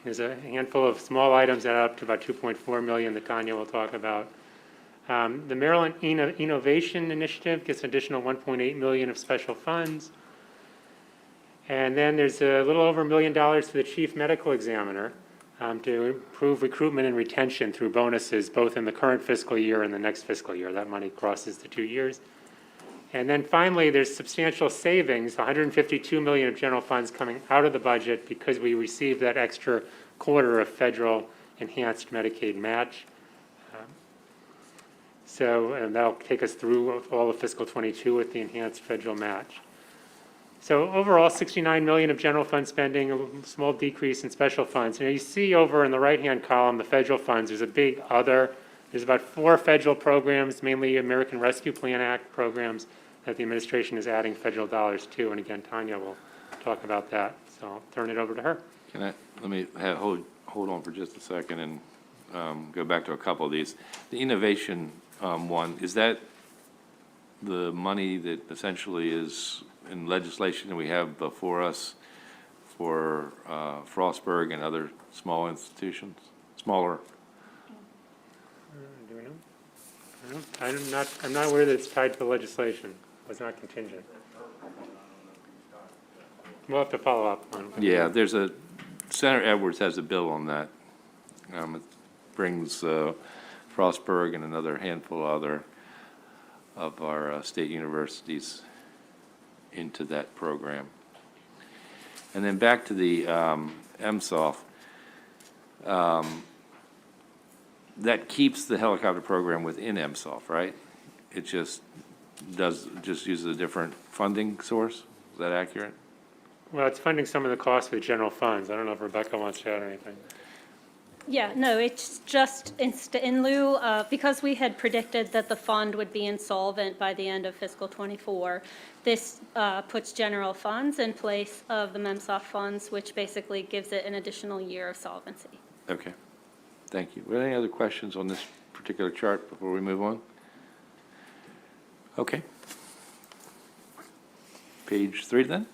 There's a handful of small items that add up to about $2.4 million that Tanya will talk about. The Maryland Innovation Initiative gets an additional $1.8 million of special funds. And then there's a little over $1 million for the chief medical examiner to improve recruitment and retention through bonuses, both in the current fiscal year and the next fiscal year. That money crosses the 2 years. And then finally, there's substantial savings, $152 million of general funds coming out of the budget because we received that extra quarter of federal enhanced Medicaid match. And that'll take us through all of fiscal '22 with the enhanced federal match. So overall, $69 million of general fund spending, a small decrease in special funds. You see over in the right-hand column, the federal funds, there's a big other. There's about 4 federal programs, mainly American Rescue Plan Act programs, that the administration is adding federal dollars to. And again, Tanya will talk about that. So I'll turn it over to her. Let me hold on for just a second and go back to a couple of these. The innovation one, is that the money that essentially is in legislation that we have before us for Frostburg and other small institutions, smaller? Do we know? I'm not aware that it's tied to the legislation. It was not contingent. We'll have to follow up on it. Yeah, Senator Edwards has a bill on that. It brings Frostburg and another handful of our state universities into that program. And then back to the MSOF. That keeps the helicopter program within MSOF, right? It just uses a different funding source? Is that accurate? Well, it's funding some of the costs with general funds. I don't know if Rebecca wants to add anything. Yeah, no, it's just in lieu of, because we had predicted that the fund would be insolvent by the end of fiscal '24, this puts general funds in place of the MEMSOF funds, which basically gives it an additional year of solvency. Okay, thank you. Were there any other questions on this particular chart before we move on? Okay. Page 3 then?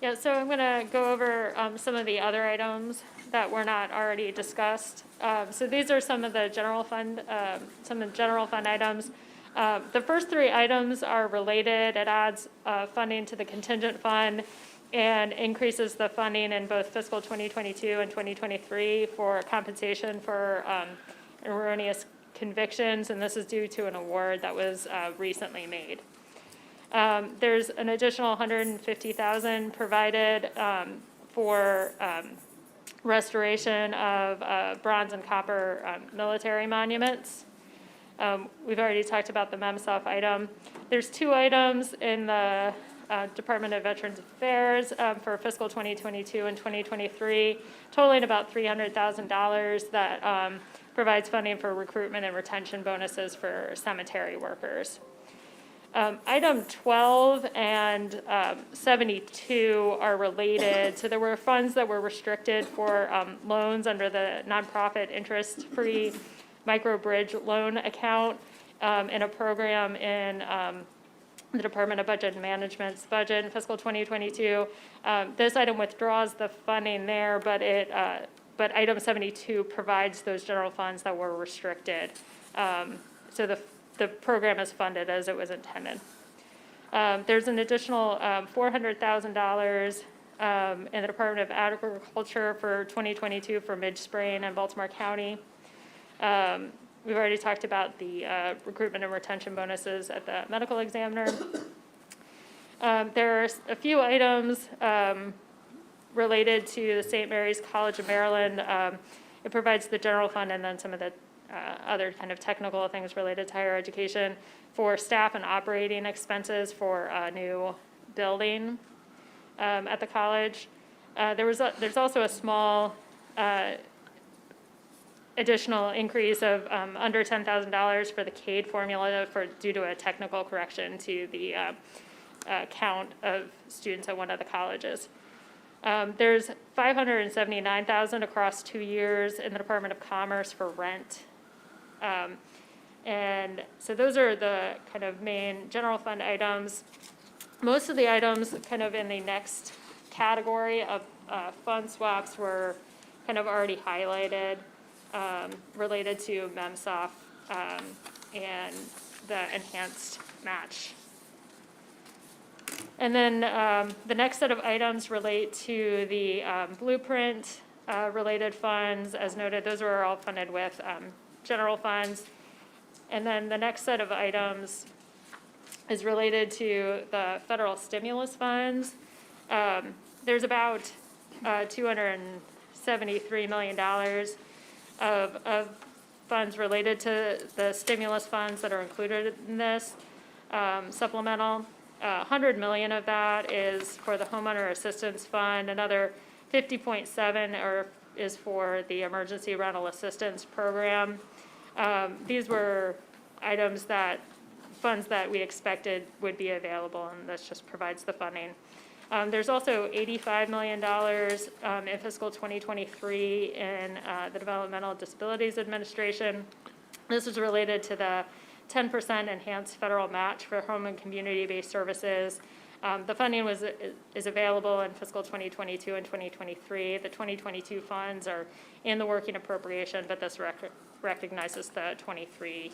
Yeah, so I'm going to go over some of the other items that were not already discussed. So these are some of the general fund items. The first three items are related. It adds funding to the contingent fund and increases the funding in both fiscal 2022 and 2023 for compensation for erroneous convictions, and this is due to an award that was recently made. There's an additional $150,000 provided for restoration of bronze and copper military monuments. We've already talked about the MEMSOF item. There's two items in the Department of Veterans Affairs for fiscal 2022 and 2023, totaling about $300,000 that provides funding for recruitment and retention bonuses for cemetery workers. Item 12 and 72 are related. So there were funds that were restricted for loans under the nonprofit interest-free micro-bridge loan account in a program in the Department of Budget and Management's budget in fiscal 2022. This item withdraws the funding there, but item 72 provides those general funds that were restricted. So the program is funded as it was intended. There's an additional $400,000 in the Department of Agriculture for 2022 for Mid-Sprain and Baltimore County. We've already talked about the recruitment and retention bonuses at the medical examiner. There are a few items related to the St. Mary's College of Maryland. It provides the general fund and then some of the other kind of technical things related to higher education for staff and operating expenses for a new building at the college. There's also a small additional increase of under $10,000 for the CADE formula due to a technical correction to the count of students at one of the colleges. There's $579,000 across 2 years in the Department of Commerce for rent. And so those are the kind of main general fund items. Most of the items kind of in the next category of fund swaps were kind of already highlighted, related to MEMSOF and the enhanced match. And then the next set of items relate to the blueprint related funds. As noted, those were all funded with general funds. And then the next set of items is related to the federal stimulus funds. There's about $273 million of funds related to the stimulus funds that are included in this supplemental. 100 million of that is for the homeowner assistance fund. Another 50.7 is for the emergency rental assistance program. These were funds that we expected would be available, and this just provides the funding. There's also $85 million in fiscal 2023 in the Developmental Disabilities Administration. This is related to the 10% enhanced federal match for home and community-based services. The funding is available in fiscal 2022 and 2023. The 2022 funds are in the working appropriation, but this recognizes the 23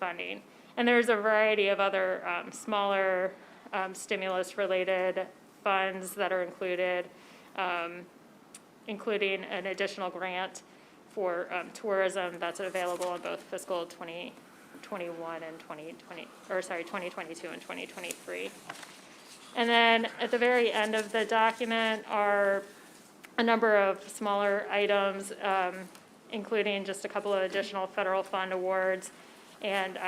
funding. And there's a variety of other smaller stimulus-related funds that are included, including an additional grant for tourism that's available in both fiscal 2021 and 2022 and 2023. And then at the very end of the document are a number of smaller items, including just a couple of additional federal fund awards and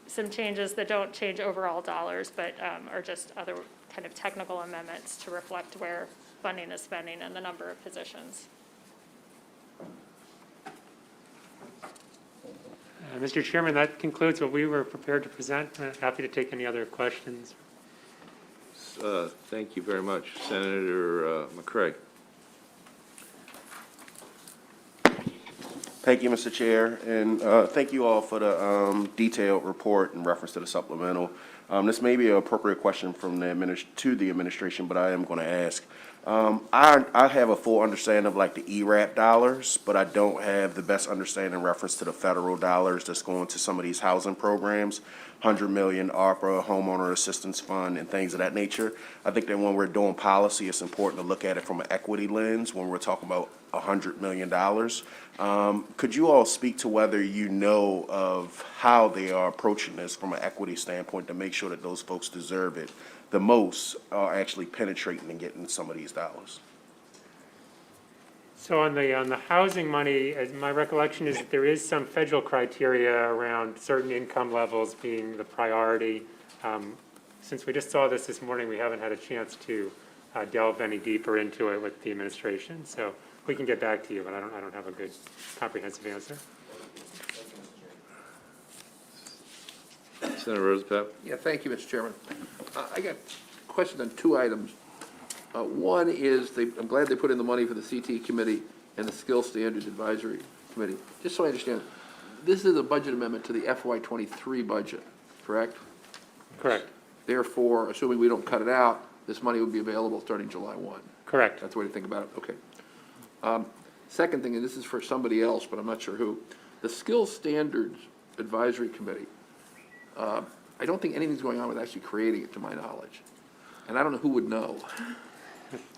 some changes that don't change overall dollars, but are just other kind of technical amendments to reflect where funding is spending and the number of positions. Mr. Chairman, that concludes what we were prepared to present. Happy to take any other questions. Thank you very much, Senator McCray. Thank you, Mr. Chair, and thank you all for the detailed report in reference to the supplemental. This may be an appropriate question from to the administration, but I am going to ask. I have a full understanding of like the ERAP dollars, but I don't have the best understanding in reference to the federal dollars that's going to some of these housing programs, 100 million ARPA, homeowner assistance fund, and things of that nature. I think that when we're doing policy, it's important to look at it from an equity lens when we're talking about $100 million. Could you all speak to whether you know of how they are approaching this from an equity standpoint to make sure that those folks deserve it the most are actually penetrating and getting some of these dollars? So on the housing money, as my recollection is that there is some federal criteria around certain income levels being the priority. Since we just saw this morning, we haven't had a chance to delve any deeper into it with the administration. So we can get back to you, but I don't have a good comprehensive answer. Senator Rosebeth? Yeah, thank you, Mr. Chairman. I got a question on two items. One is, I'm glad they put in the money for the CT committee and the Skill Standards Advisory Committee. Just so I understand, this is a budget amendment to the FY23 budget, correct? Correct. Therefore, assuming we don't cut it out, this money would be available starting July 1. Correct. That's the way to think about it, okay. Second thing, and this is for somebody else, but I'm not sure who, the Skill Standards Advisory Committee, I don't think anything's going on with actually creating it, to my knowledge. And I don't know who would know.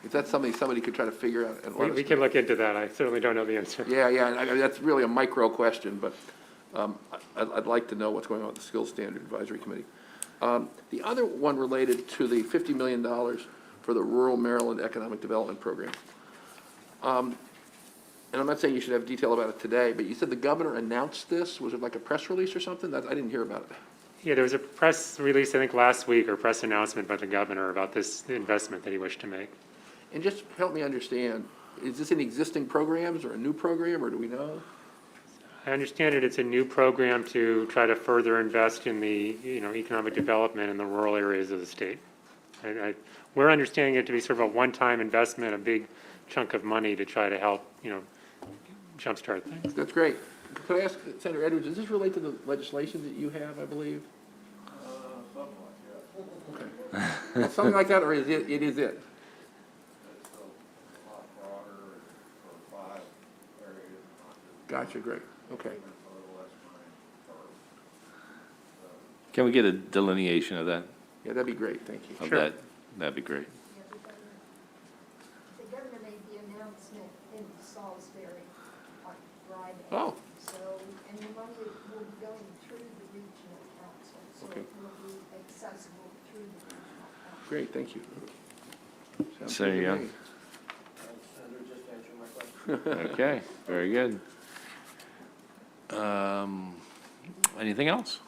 If that's something somebody could try to figure out and let us We can look into that. I certainly don't know the answer. Yeah, I mean, that's really a micro question, but I'd like to know what's going on with the Skills Standard Advisory Committee. The other one related to the $50 million for the Rural Maryland Economic Development Program. And I'm not saying you should have detail about it today, but you said the governor announced this. Was it like a press release or something? I didn't hear about it. Yeah, there was a press release, I think, last week, or press announcement by the governor about this investment that he wished to make. And just help me understand, is this in existing programs or a new program, or do we know? I understand it's a new program to try to further invest in the, economic development in the rural areas of the state. We're understanding it to be sort of a one-time investment, a big chunk of money to try to help, jumpstart things. That's great. Could I ask Senator Edwards, does this relate to the legislation that you have, I believe? Something like that. Okay. Well, something like that, or is it? It is it. It's a lot broader and for 5 areas. Gotcha. Great. Okay. A little less money per. Can we get a delineation of that? Yeah, that'd be great. Thank you. Of Sure. that? That'd be great. The governor made the announcement in Salisbury on Friday. Oh. So, and the money will be going through the regional council, so Okay. it will be accessible through the regional council. Great. Thank you. Sounds Senator good to Young? me. Senator just answered my question. Okay, very good. Anything else?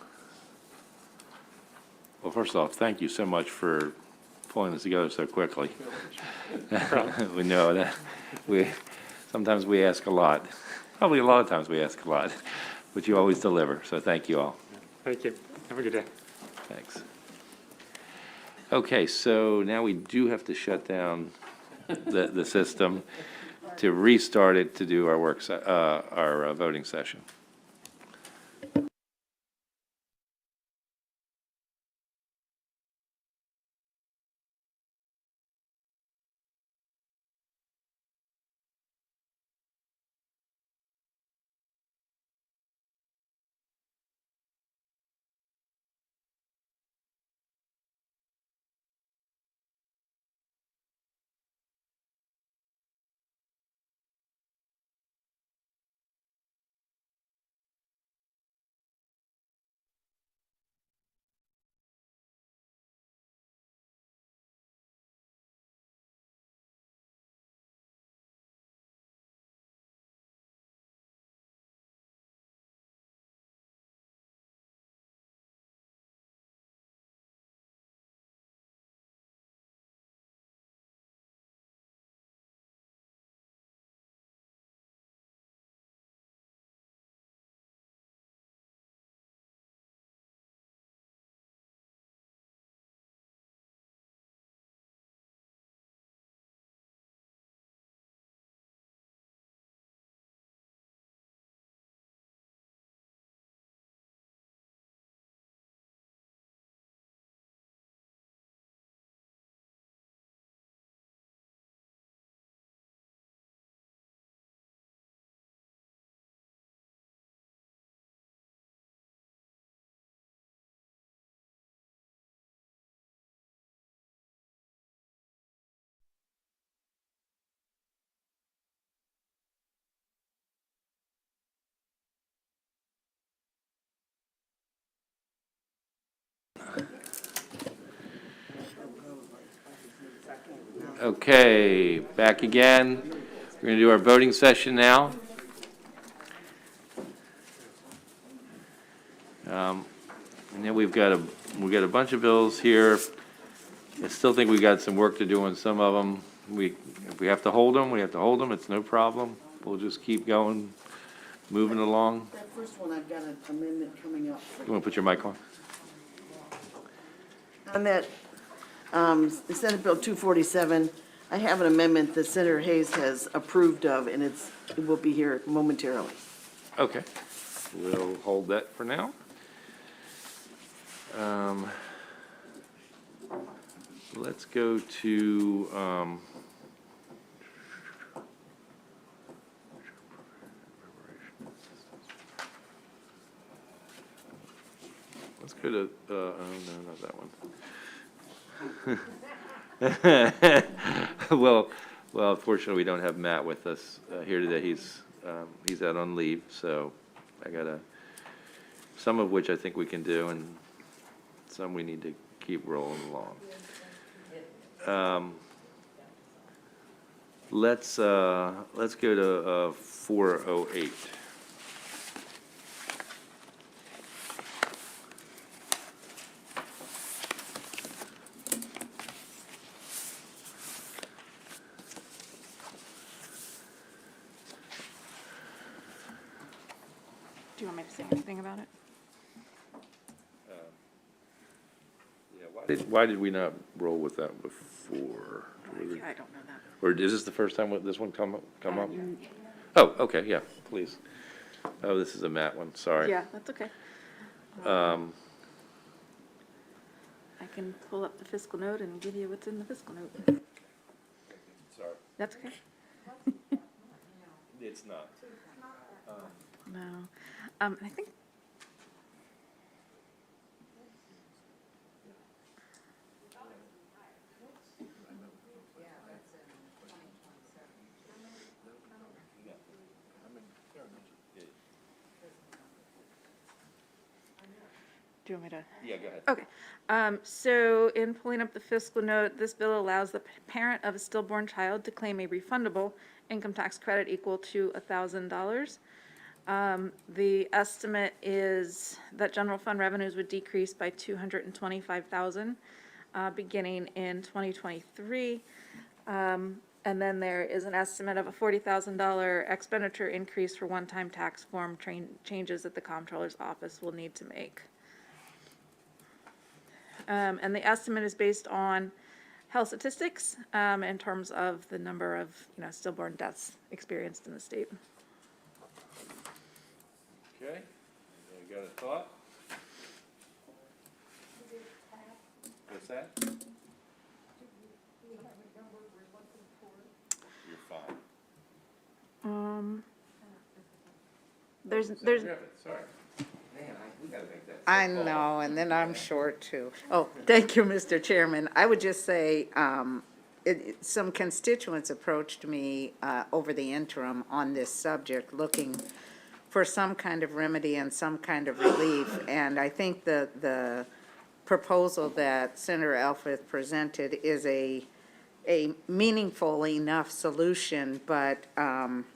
Well, first off, thank you so much for pulling this together so quickly. We know that sometimes we ask a lot. Probably a lot of times we ask a lot, but you always deliver, so thank you all. Thank you. Have a good day. Thanks. Okay, so now we do have to shut down the system to restart it to do our our voting session. Okay, back again. We're going to do our voting session now. And then we've got a bunch of bills here. I still think we got some work to do on some of them. If we have to hold them, we have to hold them. It's no problem. We'll just keep going, moving along. That first one, I've got an amendment coming up. You want to put your mic on? On that, Senate Bill 247, I have an amendment that Senator Hayes has approved of, and it will be here momentarily. Okay, we'll hold that for now. Let's go to, let's go to, oh, no, not that one. Well, unfortunately, we don't have Matt with us here today. He's out on leave, so I gotta, some of which I think we can do, and some we need to keep rolling along. Let's go to 408. Do you want me to say anything about it? Yeah, why did we not roll with that before? I don't know that. Or is this the first time this one come up? Oh, okay, yeah, please. Oh, this is a Matt one, sorry. Yeah, that's okay. Um, I can pull up the fiscal note and give you what's in the fiscal note. Sorry. That's okay. It's not. No. I think. Do you want me to? Yeah, go ahead. Okay. So in pulling up the fiscal note, this bill allows the parent of a stillborn child to claim a refundable income tax credit equal to $1,000. The estimate is that general fund revenues would decrease by $225,000 beginning in 2023. And then there is an estimate of a $40,000 expenditure increase for one-time tax form changes that the comptroller's office will need to make. And the estimate is based on health statistics in terms of the number of stillborn deaths experienced in the state. Okay, you got a thought? What's that? You're fine. There's Griffith, sorry. Man, we gotta make that. I know, and then I'm short too. Oh, thank you, Mr. Chairman. I would just say, some constituents approached me over the interim on this subject, looking for some kind of remedy and some kind of relief. And I think the proposal that Senator Elfreth presented is a meaningful enough solution, but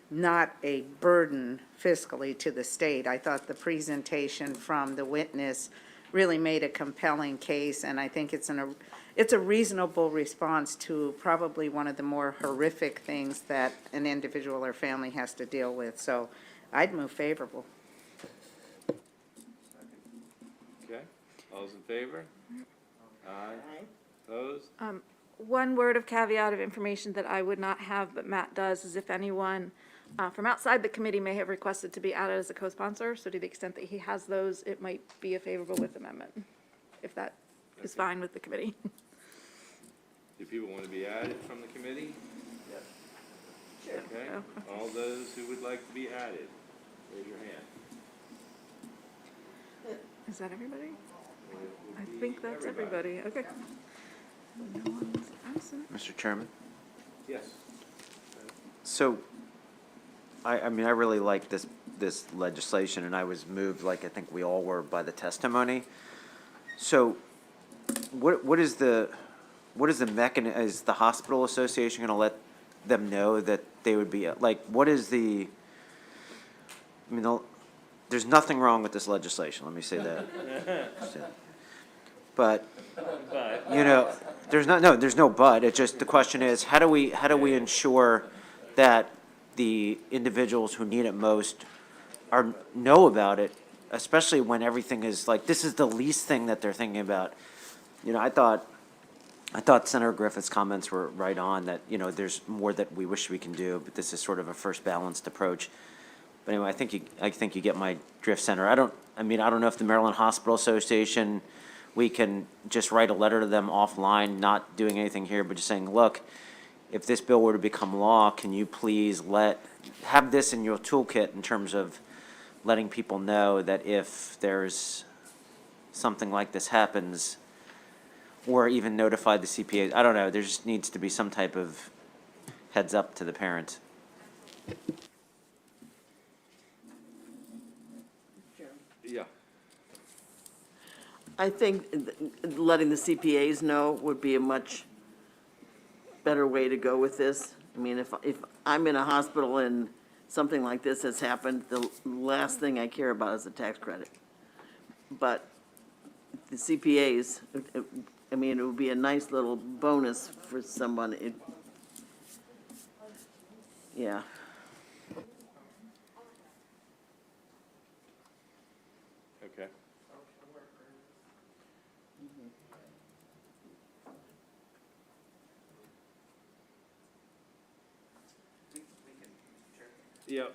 not a burden fiscally to the state. I thought the presentation from the witness really made a compelling case, and I think it's a reasonable response to probably one of the more horrific things that an individual or family has to deal with. So I'd move favorable. Okay, all those in favor? Aye. Opposed? one word of caveat of information that I would not have, but Matt does, is if anyone from outside the committee may have requested to be added as a co-sponsor, so to the extent that he has those, it might be a favorable with amendment, if that is fine with the committee. Do people want to be added from the committee? Yes. Sure. Okay, all those who would like to be added, raise your hand. Is that everybody? I think that's everybody, okay. No one's absent. Mr. Chairman? Yes. So, I mean, I really like this legislation, and I was moved, like I think we all were, by the testimony. So, what is the what is the is the hospital association gonna let them know that they would be, like, what is the, I mean, there's nothing wrong with this legislation, let me say that. But, you know, there's no but, it just, the question is, how do we ensure that the individuals who need it most know about it, especially when everything is, like, this is the least thing that they're thinking about. You know, I thought Senator Griffith's comments were right on, that, you know, there's more that we wish we can do, but this is sort of a first balanced approach. But anyway, I think you get my drift, Senator. I don't know if the Maryland Hospital Association, we can just write a letter to them offline, not doing anything here, but just saying, look, if this bill were to become law, can you please have this in your toolkit in terms of letting people know that if there's something like this happens, or even notify the CPA. I don't know, there just needs to be some type of heads up to the parents. Yeah. I think letting the CPAs know would be a much better way to go with this. I mean, if I'm in a hospital and something like this has happened, the last thing I care about is the tax credit. But the CPAs, I mean, it would be a nice little bonus for someone. Yeah. Okay. Yep.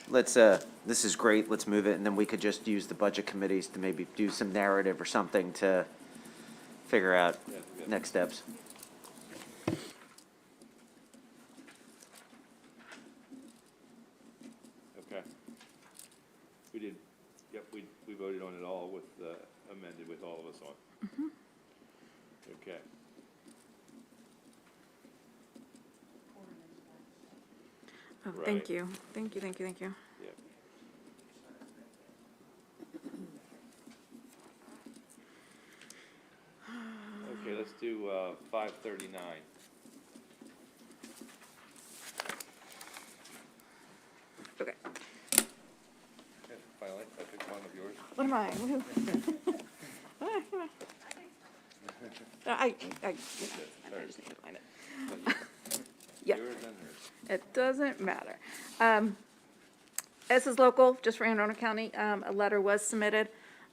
Let's, this is great, let's move it, and then we could just use the budget committees to maybe do some narrative or something to figure out next steps. Okay. We did, yep, we voted on it all with, amended with all of us on. Okay. Oh, Right. thank you. Thank you, thank you, thank you. Yep. Okay, let's do 539. Okay. Finally, I picked one of yours. What am I? Woohoo. Ah, come on. I just need to find it. Yeah. Yours and hers. It doesn't matter. This is local, just for Anne Arundel County. A letter was submitted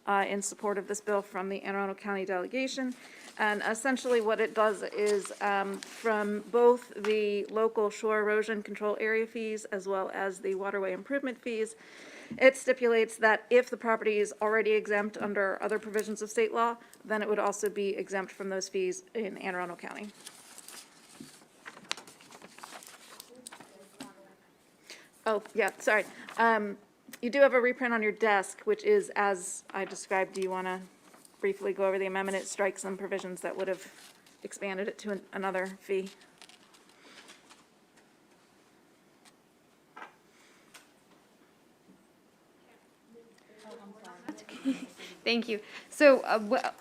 in support of this bill from the Anne Arundel County delegation. And essentially what it does is from both the local shore erosion control area fees as well as the waterway improvement fees, it stipulates that if the property is already exempt under other provisions of state law, then it would also be exempt from those fees in Anne Arundel County. Oh, yeah, sorry. You do have a reprint on your desk, which is as I described. Do you want to briefly go over the amendment? It strikes some provisions that would have expanded it to another fee. Thank you. So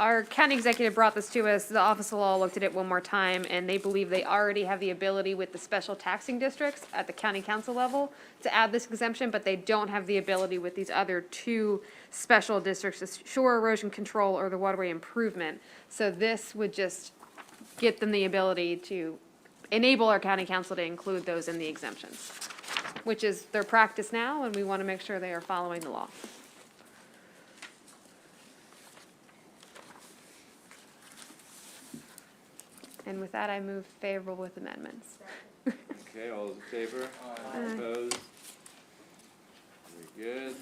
our county executive brought this to us. The Office of Law looked at it one more time, and they believe they already have the ability with the special taxing districts at the county council level to add this exemption, but they don't have the ability with these other two special districts, the shore erosion control or the waterway improvement. So this would just get them the ability to enable our county council to include those in the exemptions, which is their practice now, and we want to make sure they are following the law. And with that, I move favorable with amendments. Okay, all those in favor? Opposed? Very good.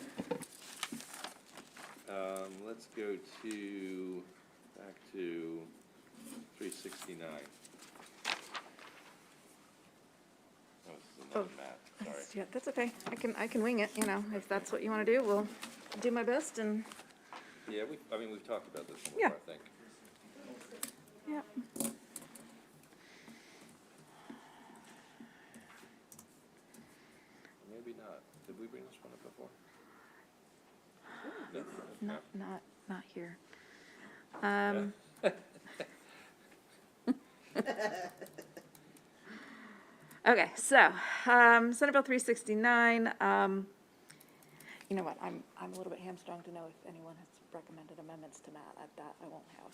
Let's go back to 369. Oh, this is another map, sorry. Yeah, that's okay. I can wing it, you know, if that's what you want to do. We'll do my best and, Yeah, we've talked about this one Yeah. before, I think. yeah. Maybe not. Did we bring this one up before? No? Not here. Okay, so, Senate Bill 369, you know what, I'm a little bit hamstrung to know if anyone has recommended amendments to that I won't have.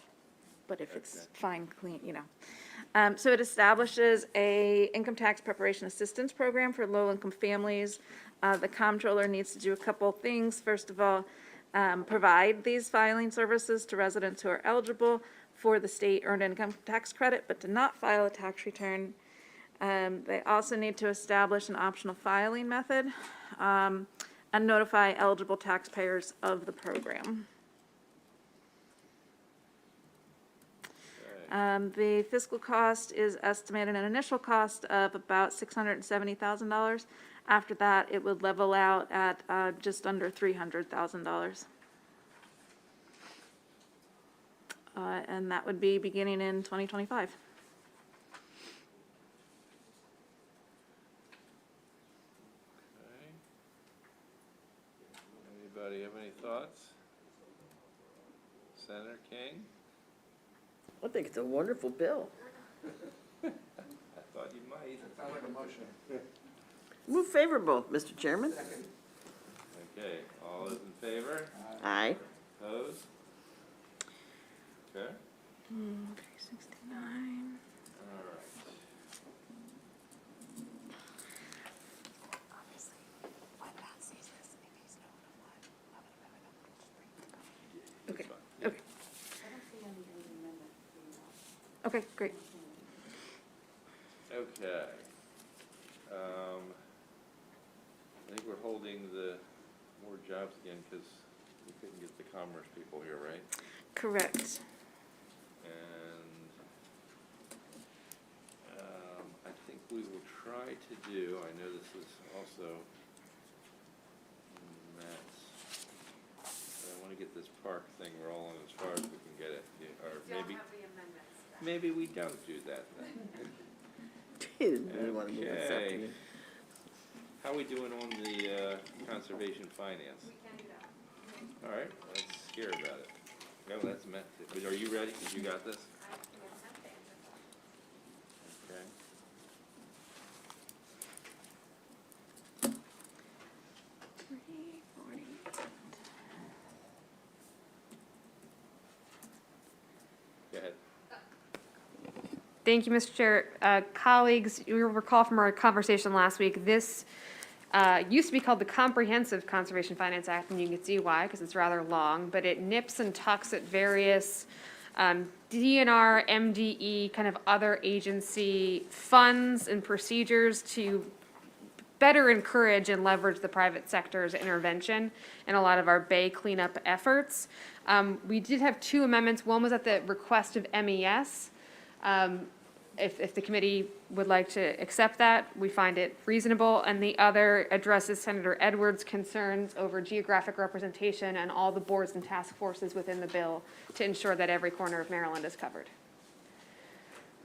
But if it's fine, clean, you know. So it establishes a income tax preparation assistance program for low-income families. The comptroller needs to do a couple things. First of all, provide these filing services to residents who are eligible for the state earned income tax credit, but do not file a tax return. They also need to establish an optional filing method, and notify eligible taxpayers of the program. The fiscal cost is estimated an initial cost of about $670,000. After that, it would level out at just under $300,000. And that would be beginning in 2025. Okay. Anybody have any thoughts? Senator King? I think it's a wonderful bill. I thought you might. Sounds like a motion. Move favorable, Mr. Chairman. Okay, all those in favor? Aye. Opposed? Okay, 369. all right. Okay, okay. Okay, great. Okay. I think we're holding the more jobs again because we couldn't get the commerce people here, right? Correct. And I think we will try to do, I know this is also Matt's, but I want to get this park thing rolling as far as we can get it. Or maybe we don't do that then. Didn't really want to move this Okay. afternoon. How are we doing on the conservation finance? We can do that. All right, let's hear about it. No, that's Matt. Are you ready? You got this? Okay. Go ahead. Thank you, Mr. Chair. Colleagues, you'll recall from our conversation last week, this used to be called the Comprehensive Conservation Finance Act, and you can see why, because it's rather long, but it nips and tucks at various DNR, MDE, kind of other agency funds and procedures to better encourage and leverage the private sector's intervention in a lot of our bay cleanup efforts. We did have two amendments. One was at the request of MES. If the committee would like to accept that, we find it reasonable. And the other addresses Senator Edwards' concerns over geographic representation and all the boards and task forces within the bill to ensure that every corner of Maryland is covered.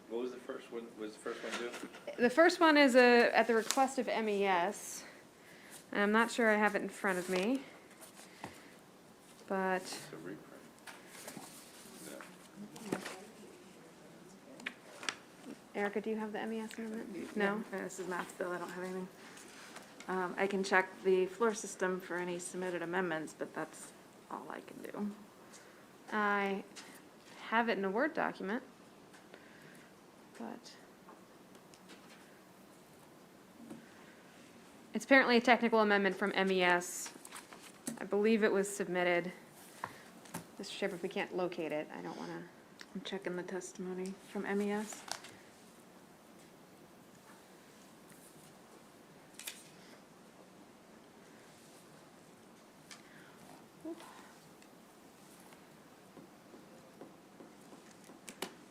What was the first one? What was the first one do? The first one is at the request of MES. I'm not sure I have it in front of me, but It's a reprint. No. Erica, do you have the MES amendment? No? This is Matt's bill, I don't have anything. I can check the floor system for any submitted amendments, but that's all I can do. I have it in a Word document, but it's apparently a technical amendment from MES. I believe it was submitted. Mr. Chair, if we can't locate it, I don't want to. I'm checking the testimony from MES.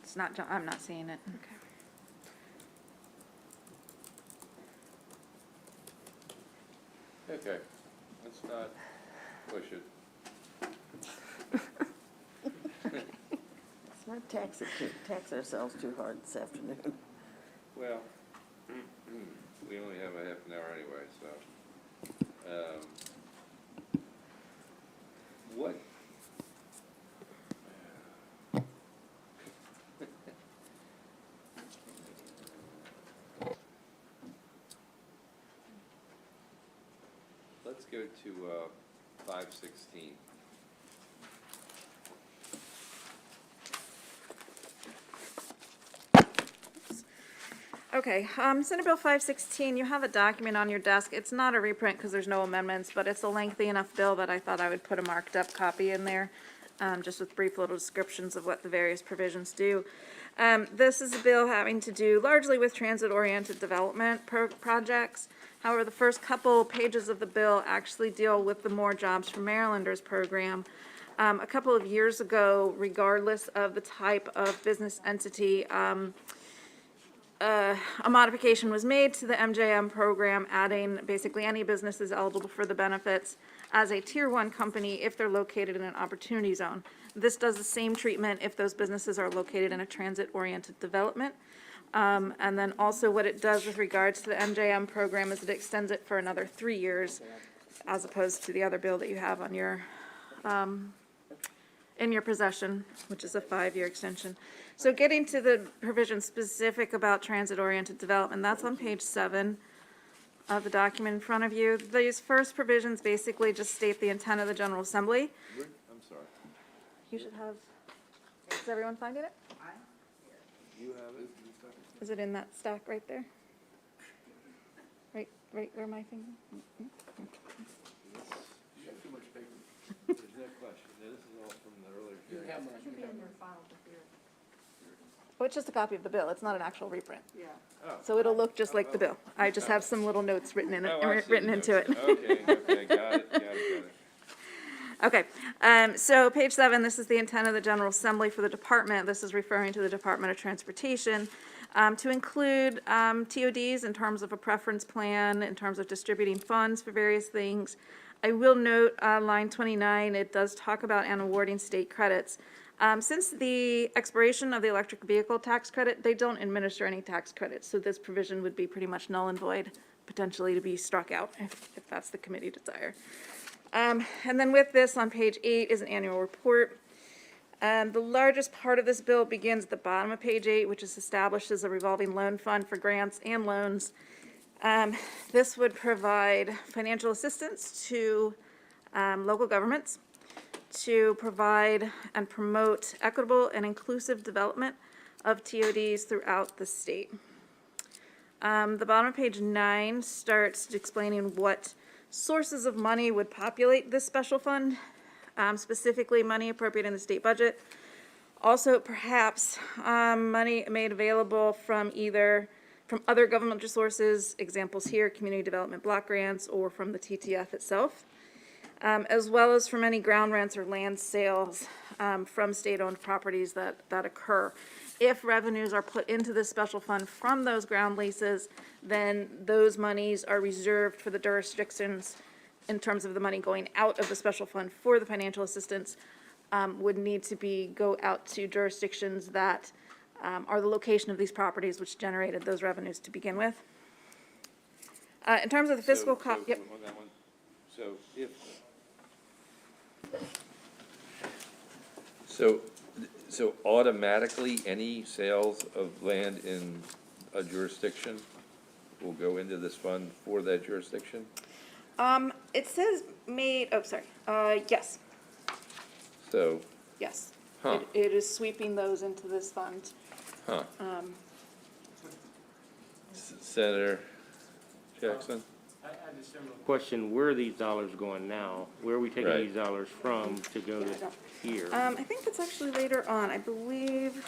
It's not, I'm not seeing it. Okay. Okay, let's not push it. Let's not tax ourselves too hard this afternoon. Well, we only have a half an hour anyway, so. What? let's go to 516. Okay, Senate Bill 516, you have a document on your desk. It's not a reprint because there's no amendments, but it's a lengthy enough bill that I thought I would put a marked up copy in there, just with brief little descriptions of what the various provisions do. This is a bill having to do largely with transit-oriented development projects. However, the first couple pages of the bill actually deal with the More Jobs for Marylanders program. A couple of years ago, regardless of the type of business entity, a modification was made to the MJM program, adding basically any businesses eligible for the benefits as a Tier 1 company if they're located in an opportunity zone. This does the same treatment if those businesses are located in a transit-oriented development. And then also what it does with regards to the MJM program is it extends it for another 3 years, as opposed to the other bill that you have on your, in your possession, which is a 5-year extension. So getting to the provision specific about transit-oriented development, that's on page 7 of the document in front of you. These first provisions basically just state the intent of the General Assembly. I'm sorry. You should have, is everyone finding it? You have it? Is it in that stack right there? Right where my finger? You have too much paper. There's no question. This is all from the earlier hearing. Oh, it's just a copy of the bill. It's not an actual reprint. Yeah. So it'll look just like the bill. I just have some little notes written in it, Oh, I see. written into it. Okay, got it. Okay, so page 7, this is the intent of the General Assembly for the department. This is referring to the Department of Transportation to include TODs in terms of a preference plan, in terms of distributing funds for various things. I will note line 29, it does talk about and awarding state credits. Since the expiration of the electric vehicle tax credit, they don't administer any tax credits, so this provision would be pretty much null and void, potentially to be struck out if that's the committee desire. And then with this, on page 8 is an annual report. The largest part of this bill begins at the bottom of page 8, which is established as a revolving loan fund for grants and loans. This would provide financial assistance to local governments to provide and promote equitable and inclusive development of TODs throughout the state. The bottom of page 9 starts explaining what sources of money would populate this special fund, specifically money appropriated in the state budget. Also, perhaps money made available from other governmental sources, examples here, community development block grants, or from the TTF itself, as well as from any ground rents or land sales from state-owned properties that occur. If revenues are put into this special fund from those ground leases, then those monies are reserved for the jurisdictions in terms of the money going out of the special fund for the financial assistance would need to go out to jurisdictions that are the location of these properties which generated those revenues to begin with. In terms of the fiscal Yep. On that one. So automatically, any sales of land in a jurisdiction will go into this fund for that jurisdiction? It says yes, So, yes. Huh. It is sweeping those into this fund. Senator Jackson? I had a similar question. Where are these dollars going now? Where are we taking Right. these dollars from to go to here? I think that's actually later on, I believe.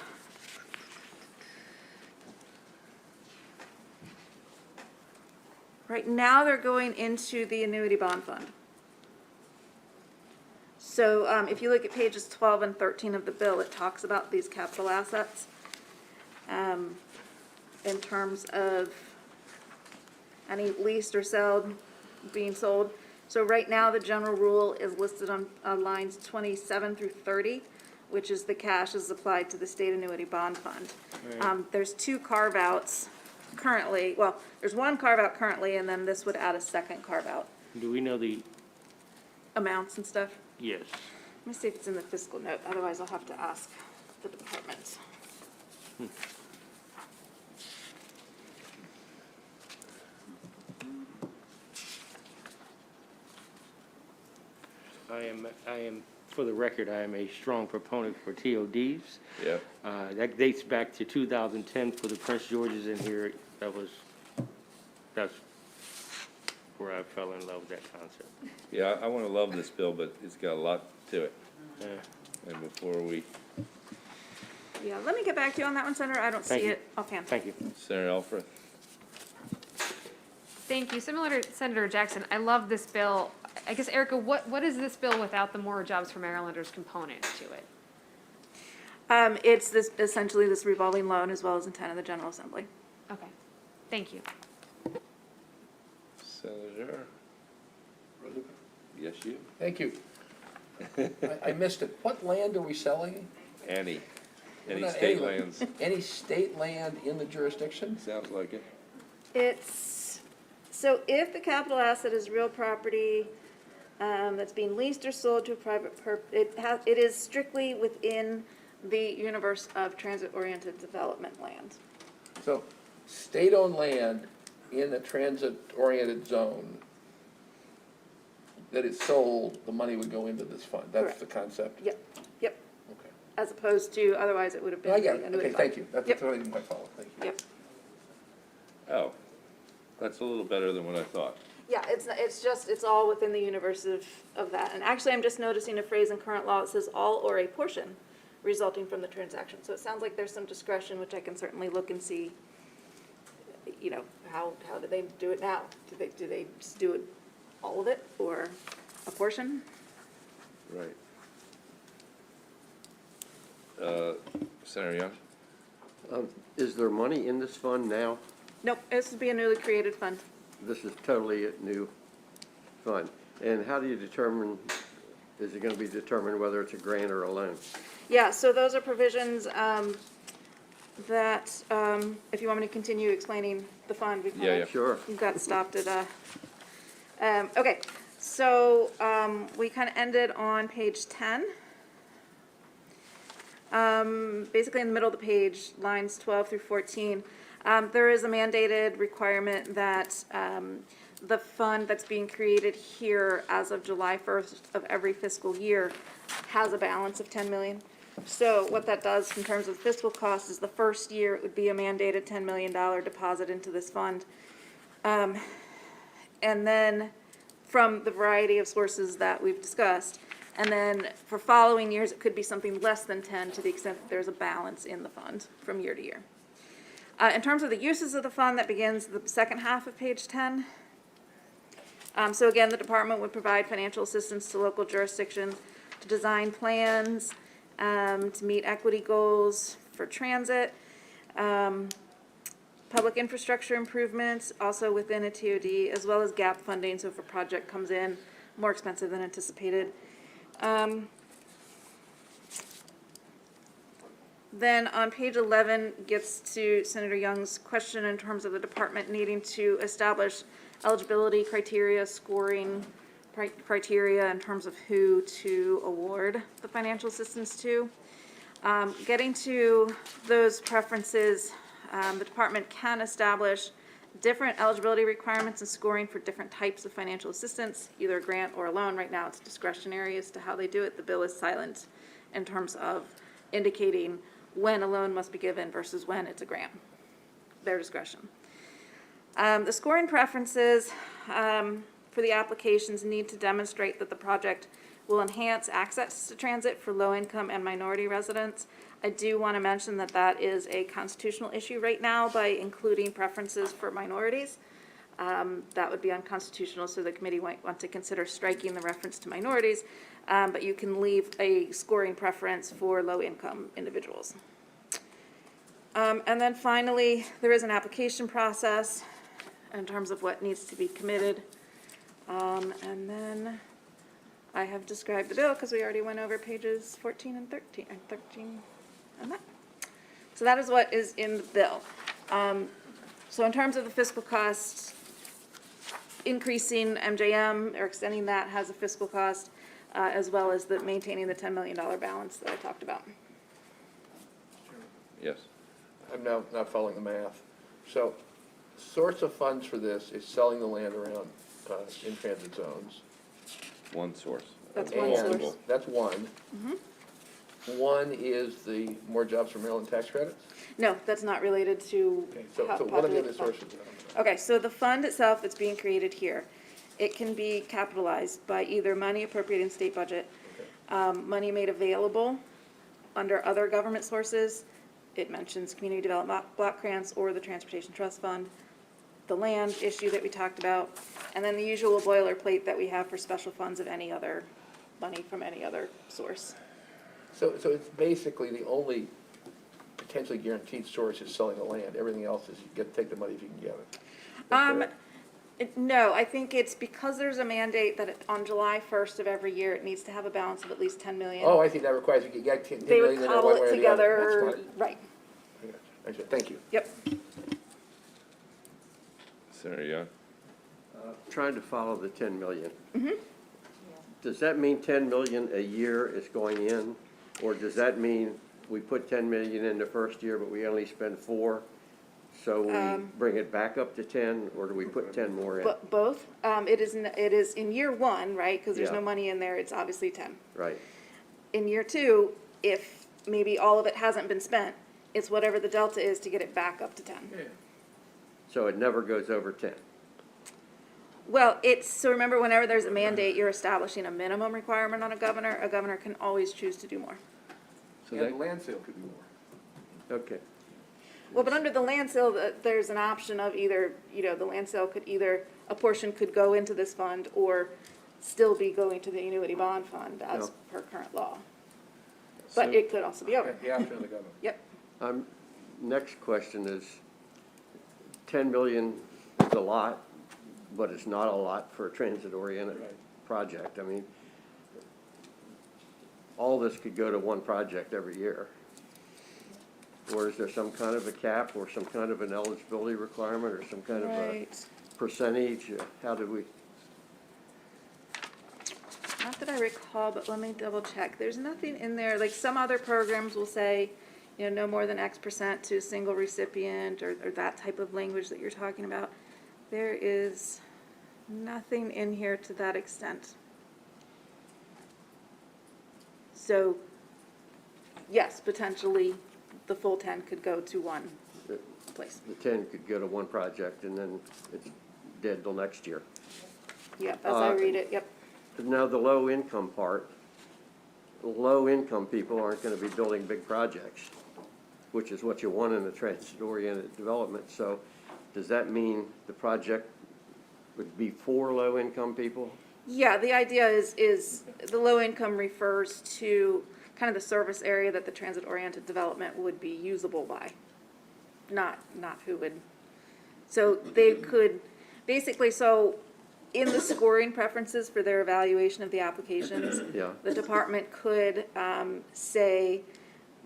Right now, they're going into the annuity bond fund. So if you look at pages 12 and 13 of the bill, it talks about these capital assets in terms of any leased or being sold. So right now, the general rule is listed on lines 27 through 30, which is the cash is applied to the state annuity bond fund. Right. There's 2 carve-outs currently, well, there's 1 carve-out currently, and then this would add a second carve-out. Do we know the, Amounts and stuff. yes. Let me see if it's in the fiscal note, otherwise I'll have to ask the department. I am, for the record, I am a strong proponent for TODs. Yeah. That dates back to 2010 for the Prince George's in here. That's where I fell in love with that concept. Yeah, I want to love this bill, but it's got a lot to it. Yeah. And before we, Yeah, let me get back to you on that one, Senator. I don't Thank see you. it offhand. Thank you. Senator Alfred. Thank you. Similar to Senator Jackson, I love this bill. I guess, Erica, what is this bill without the More Jobs for Marylanders component to it? It's this, essentially this revolving loan as well as intent of the General Assembly. Okay, thank you. Senator? Yes, you? Thank you. I missed it. What land are we selling? Any Not state any- lands. Any state land in the jurisdiction? Sounds like it. It's, so if the capital asset is real property, that's being leased or sold to a private it is strictly within the universe of transit-oriented development land. So, state-owned land in a transit-oriented zone that is sold, the money would go into this fund. That's Correct. the concept? Yep, yep, Okay. as opposed to, otherwise it would have been. I get it. annuity Okay, fund. thank you. That's Yep. what I didn't quite follow. Thank you. Yep. Oh, that's a little better than what I thought. Yeah, it's all within the universe of that. And actually, I'm just noticing a phrase in current law that says all or a portion resulting from the transaction. So it sounds like there's some discretion, which I can certainly look and see, you know, how do they do it now? Do they just do it, all of it, or a portion? Right. Senator Young? Is there money in this fund now? Nope, this would be a newly created fund. This is totally a new fund. And how do you determine, is it going to be determined whether it's a grant or a loan? Yeah, so those are provisions that, if you want me to continue explaining the fund, we kind of. Yeah, yeah. Sure. We got stopped at, okay, so, we kind of ended on page 10. Basically in the middle of the page, lines 12 through 14, there is a mandated requirement that, the fund that's being created here as of July 1st of every fiscal year has a balance of 10 million. So what that does in terms of fiscal cost is the first year it would be a mandated $10 million deposit into this fund. And then from the variety of sources that we've discussed. And then for following years, it could be something less than 10 to the extent that there's a balance in the fund from year to year. In terms of the uses of the fund, that begins the second half of page 10. So again, the department would provide financial assistance to local jurisdictions to design plans, to meet equity goals for transit, public infrastructure improvements, also within a TOD, as well as gap funding, so if a project comes in more expensive than anticipated. Then on page 11 gets to Senator Young's question in terms of the department needing to establish eligibility criteria, scoring criteria in terms of who to award the financial assistance to. Getting to those preferences, the department can establish different eligibility requirements and scoring for different types of financial assistance, either a grant or a loan. Right now, it's discretionary as to how they do it. The bill is silent in terms of indicating when a loan must be given versus when it's a grant. Their discretion. The scoring preferences for the applications need to demonstrate that the project will enhance access to transit for low-income and minority residents. I do want to mention that that is a constitutional issue right now by including preferences for minorities. That would be unconstitutional, so the committee might want to consider striking the reference to minorities, but you can leave a scoring preference for low-income individuals. And then finally, there is an application process in terms of what needs to be committed. And then I have described the bill because we already went over pages 14 and 13, and 13 and that. So that is what is in the bill. So in terms of the fiscal cost, increasing MJM or extending that has a fiscal cost, as well as the maintaining the $10 million balance that I talked about. Yes. I'm now not following the math. So, source of funds for this is selling the land around in transit zones. One source. That's one And source. that's one. One is the more jobs for Maryland tax credits? No, that's not related to Okay, so how what are the populate other the fund. sources? Okay, so the fund itself that's being created here, it can be capitalized by either money appropriated in state budget, money made available under other government sources. It mentions community development block grants or the transportation trust fund, the land issue that we talked about, and then the usual boilerplate that we have for special funds of any other money from any other source. So it's basically the only potentially guaranteed source is selling the land. Everything else is you get to take the money if you can get it. That's correct? No, I think it's because there's a mandate that on July 1st of every year, it needs to have a balance of at least 10 million. Oh, I see, that requires you to get 10 They would million in there cobble one way it or the other. together, That's fine. right, I got you. I see. Thank you. yep. Senator Young? Trying to follow the 10 million. Does that mean 10 million a year is going in? Or does that mean we put 10 million in the first year, but we only spend 4? So we bring it back up to 10, or do we put 10 more in? Both. It is in year one, right, because there's Yeah. no money in there, it's obviously 10. Right. In year two, if maybe all of it hasn't been spent, it's whatever the delta is to get it back up to 10. So it never goes over 10. Well, so remember, whenever there's a mandate, you're establishing a minimum requirement on a governor. A governor can always choose to do more. So And that, the land sale could be more. Okay. Well, but under the land sale, there's an option of either, the land sale could either, a portion could go into this fund or still be going to the annuity bond fund as per current law. But So- it could also be over. The option of the government. Yep. Next question is, 10 million is a lot, but it's not a lot for a transit-oriented project. I mean, all this could go to one project every year. Or is there some kind of a cap or some kind of an eligibility requirement or some kind of a Right. percentage? How do we? Not that I recall, but let me double check. There's nothing in there, like some other programs will say, no more than X percent to a single recipient or that type of language that you're talking about. There is nothing in here to that extent. So, yes, potentially the full 10 could go to one place. The 10 could go to one project and then it's dead till next year. Yep, as I read it, yep. Now, the low-income part, low-income people aren't going to be building big projects, which is what you want in a transit-oriented development. So does that mean the project would be for low-income people? Yeah, the idea is the low income refers to kind of the service area that the transit-oriented development would be usable by, not who would. So they could, basically, so in the scoring preferences for their evaluation of the applications, Yeah. the department could say,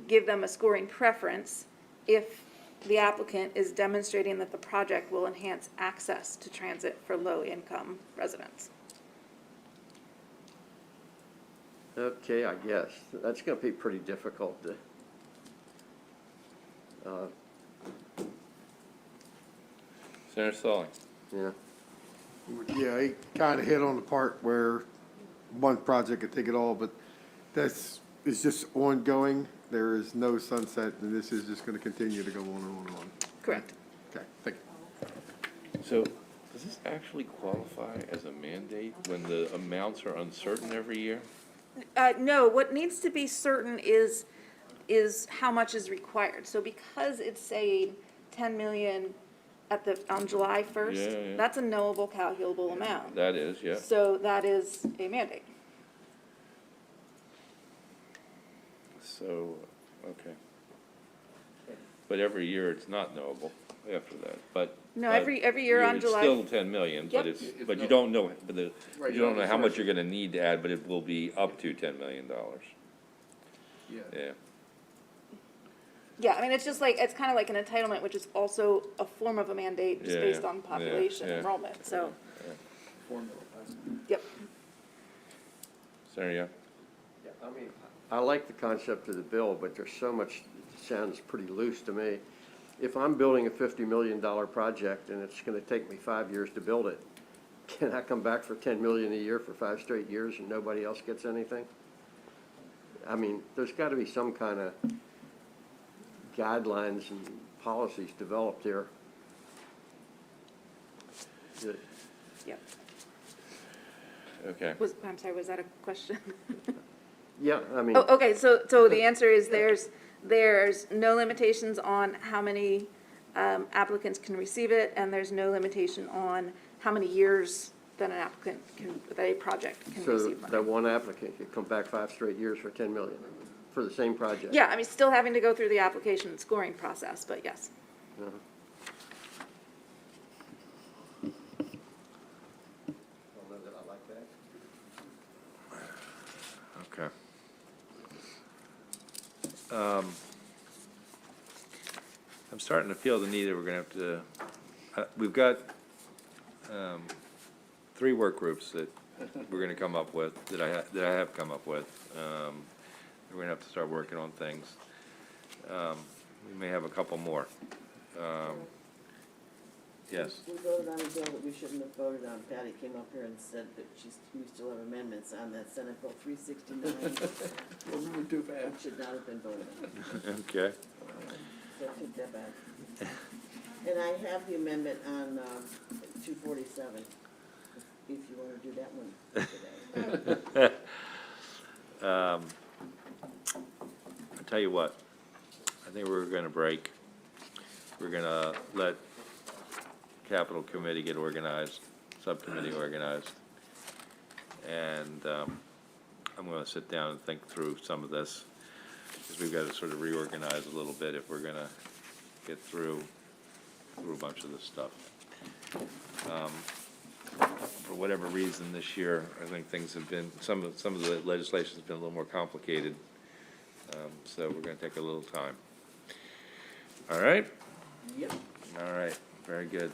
give them a scoring preference if the applicant is demonstrating that the project will enhance access to transit for low-income residents. Okay, I guess. That's going to be pretty difficult to, Senator Sully? yeah. Yeah, he kind of hit on the part where one project could take it all, but it's just ongoing. There is no sunset, and this is just going to continue to go on and on and on. Correct. Okay, thank you. So, does this actually qualify as a mandate when the amounts are uncertain every year? No, what needs to be certain is how much is required. So because it's saying 10 million on July 1st, Yeah. that's a knowable, calculable amount. That is, yeah. So that is a mandate. So, okay. But every year it's not knowable after that, but. No, every year on July. It's still 10 million, but Yep. but you don't know, Right, you don't know how much sources. you're gonna need to add, but it will be up to $10 million. Yeah. Yeah. Yeah, I mean, it's just like, it's kind of like an entitlement, which is also a form of a mandate, just Yeah, based yeah, on population yeah. enrollment, so, Formula. yep. Senator Young? Yeah, I mean, I like the concept of the bill, but there's so much, it sounds pretty loose to me. If I'm building a $50 million project and it's going to take me 5 years to build it, can I come back for 10 million a year for 5 straight years and nobody else gets anything? I mean, there's got to be some kind of guidelines and policies developed here. that- Yep. Okay. I'm sorry, was that a question? Yeah, I mean. Oh, okay, so the answer is there's no limitations on how many applicants can receive it, and there's no limitation on how many years that an applicant can, that a project can So receive money. that one applicant could come back 5 straight years for 10 million for the same project? Yeah, I mean, still having to go through the application and scoring process, but yes. Uh-huh. Don't know that I like that. Okay. I'm starting to feel the need that we're gonna have to, we've got 3 work groups that we're gonna come up with, that I have come up with. We're gonna have to start working on things. We may have a couple more. Yes. We voted on a bill that we shouldn't have voted on. Patty came up here and said that we still have amendments on that Senate Bill 369. We're moving too fast. It should not have been voted on. Okay. So I take that back. And I have the amendment on 247, if you want to do that one today. I'll tell you what, I think we're gonna break. We're gonna let Capital Committee get organized, Subcommittee organized. And I'm gonna sit down and think through some of this, because we've got to sort of reorganize a little bit if we're gonna get through a bunch of this stuff. For whatever reason this year, I think things have been, some of the legislation's been a little more complicated. So we're gonna take a little time. All right? Yep. All right, very good.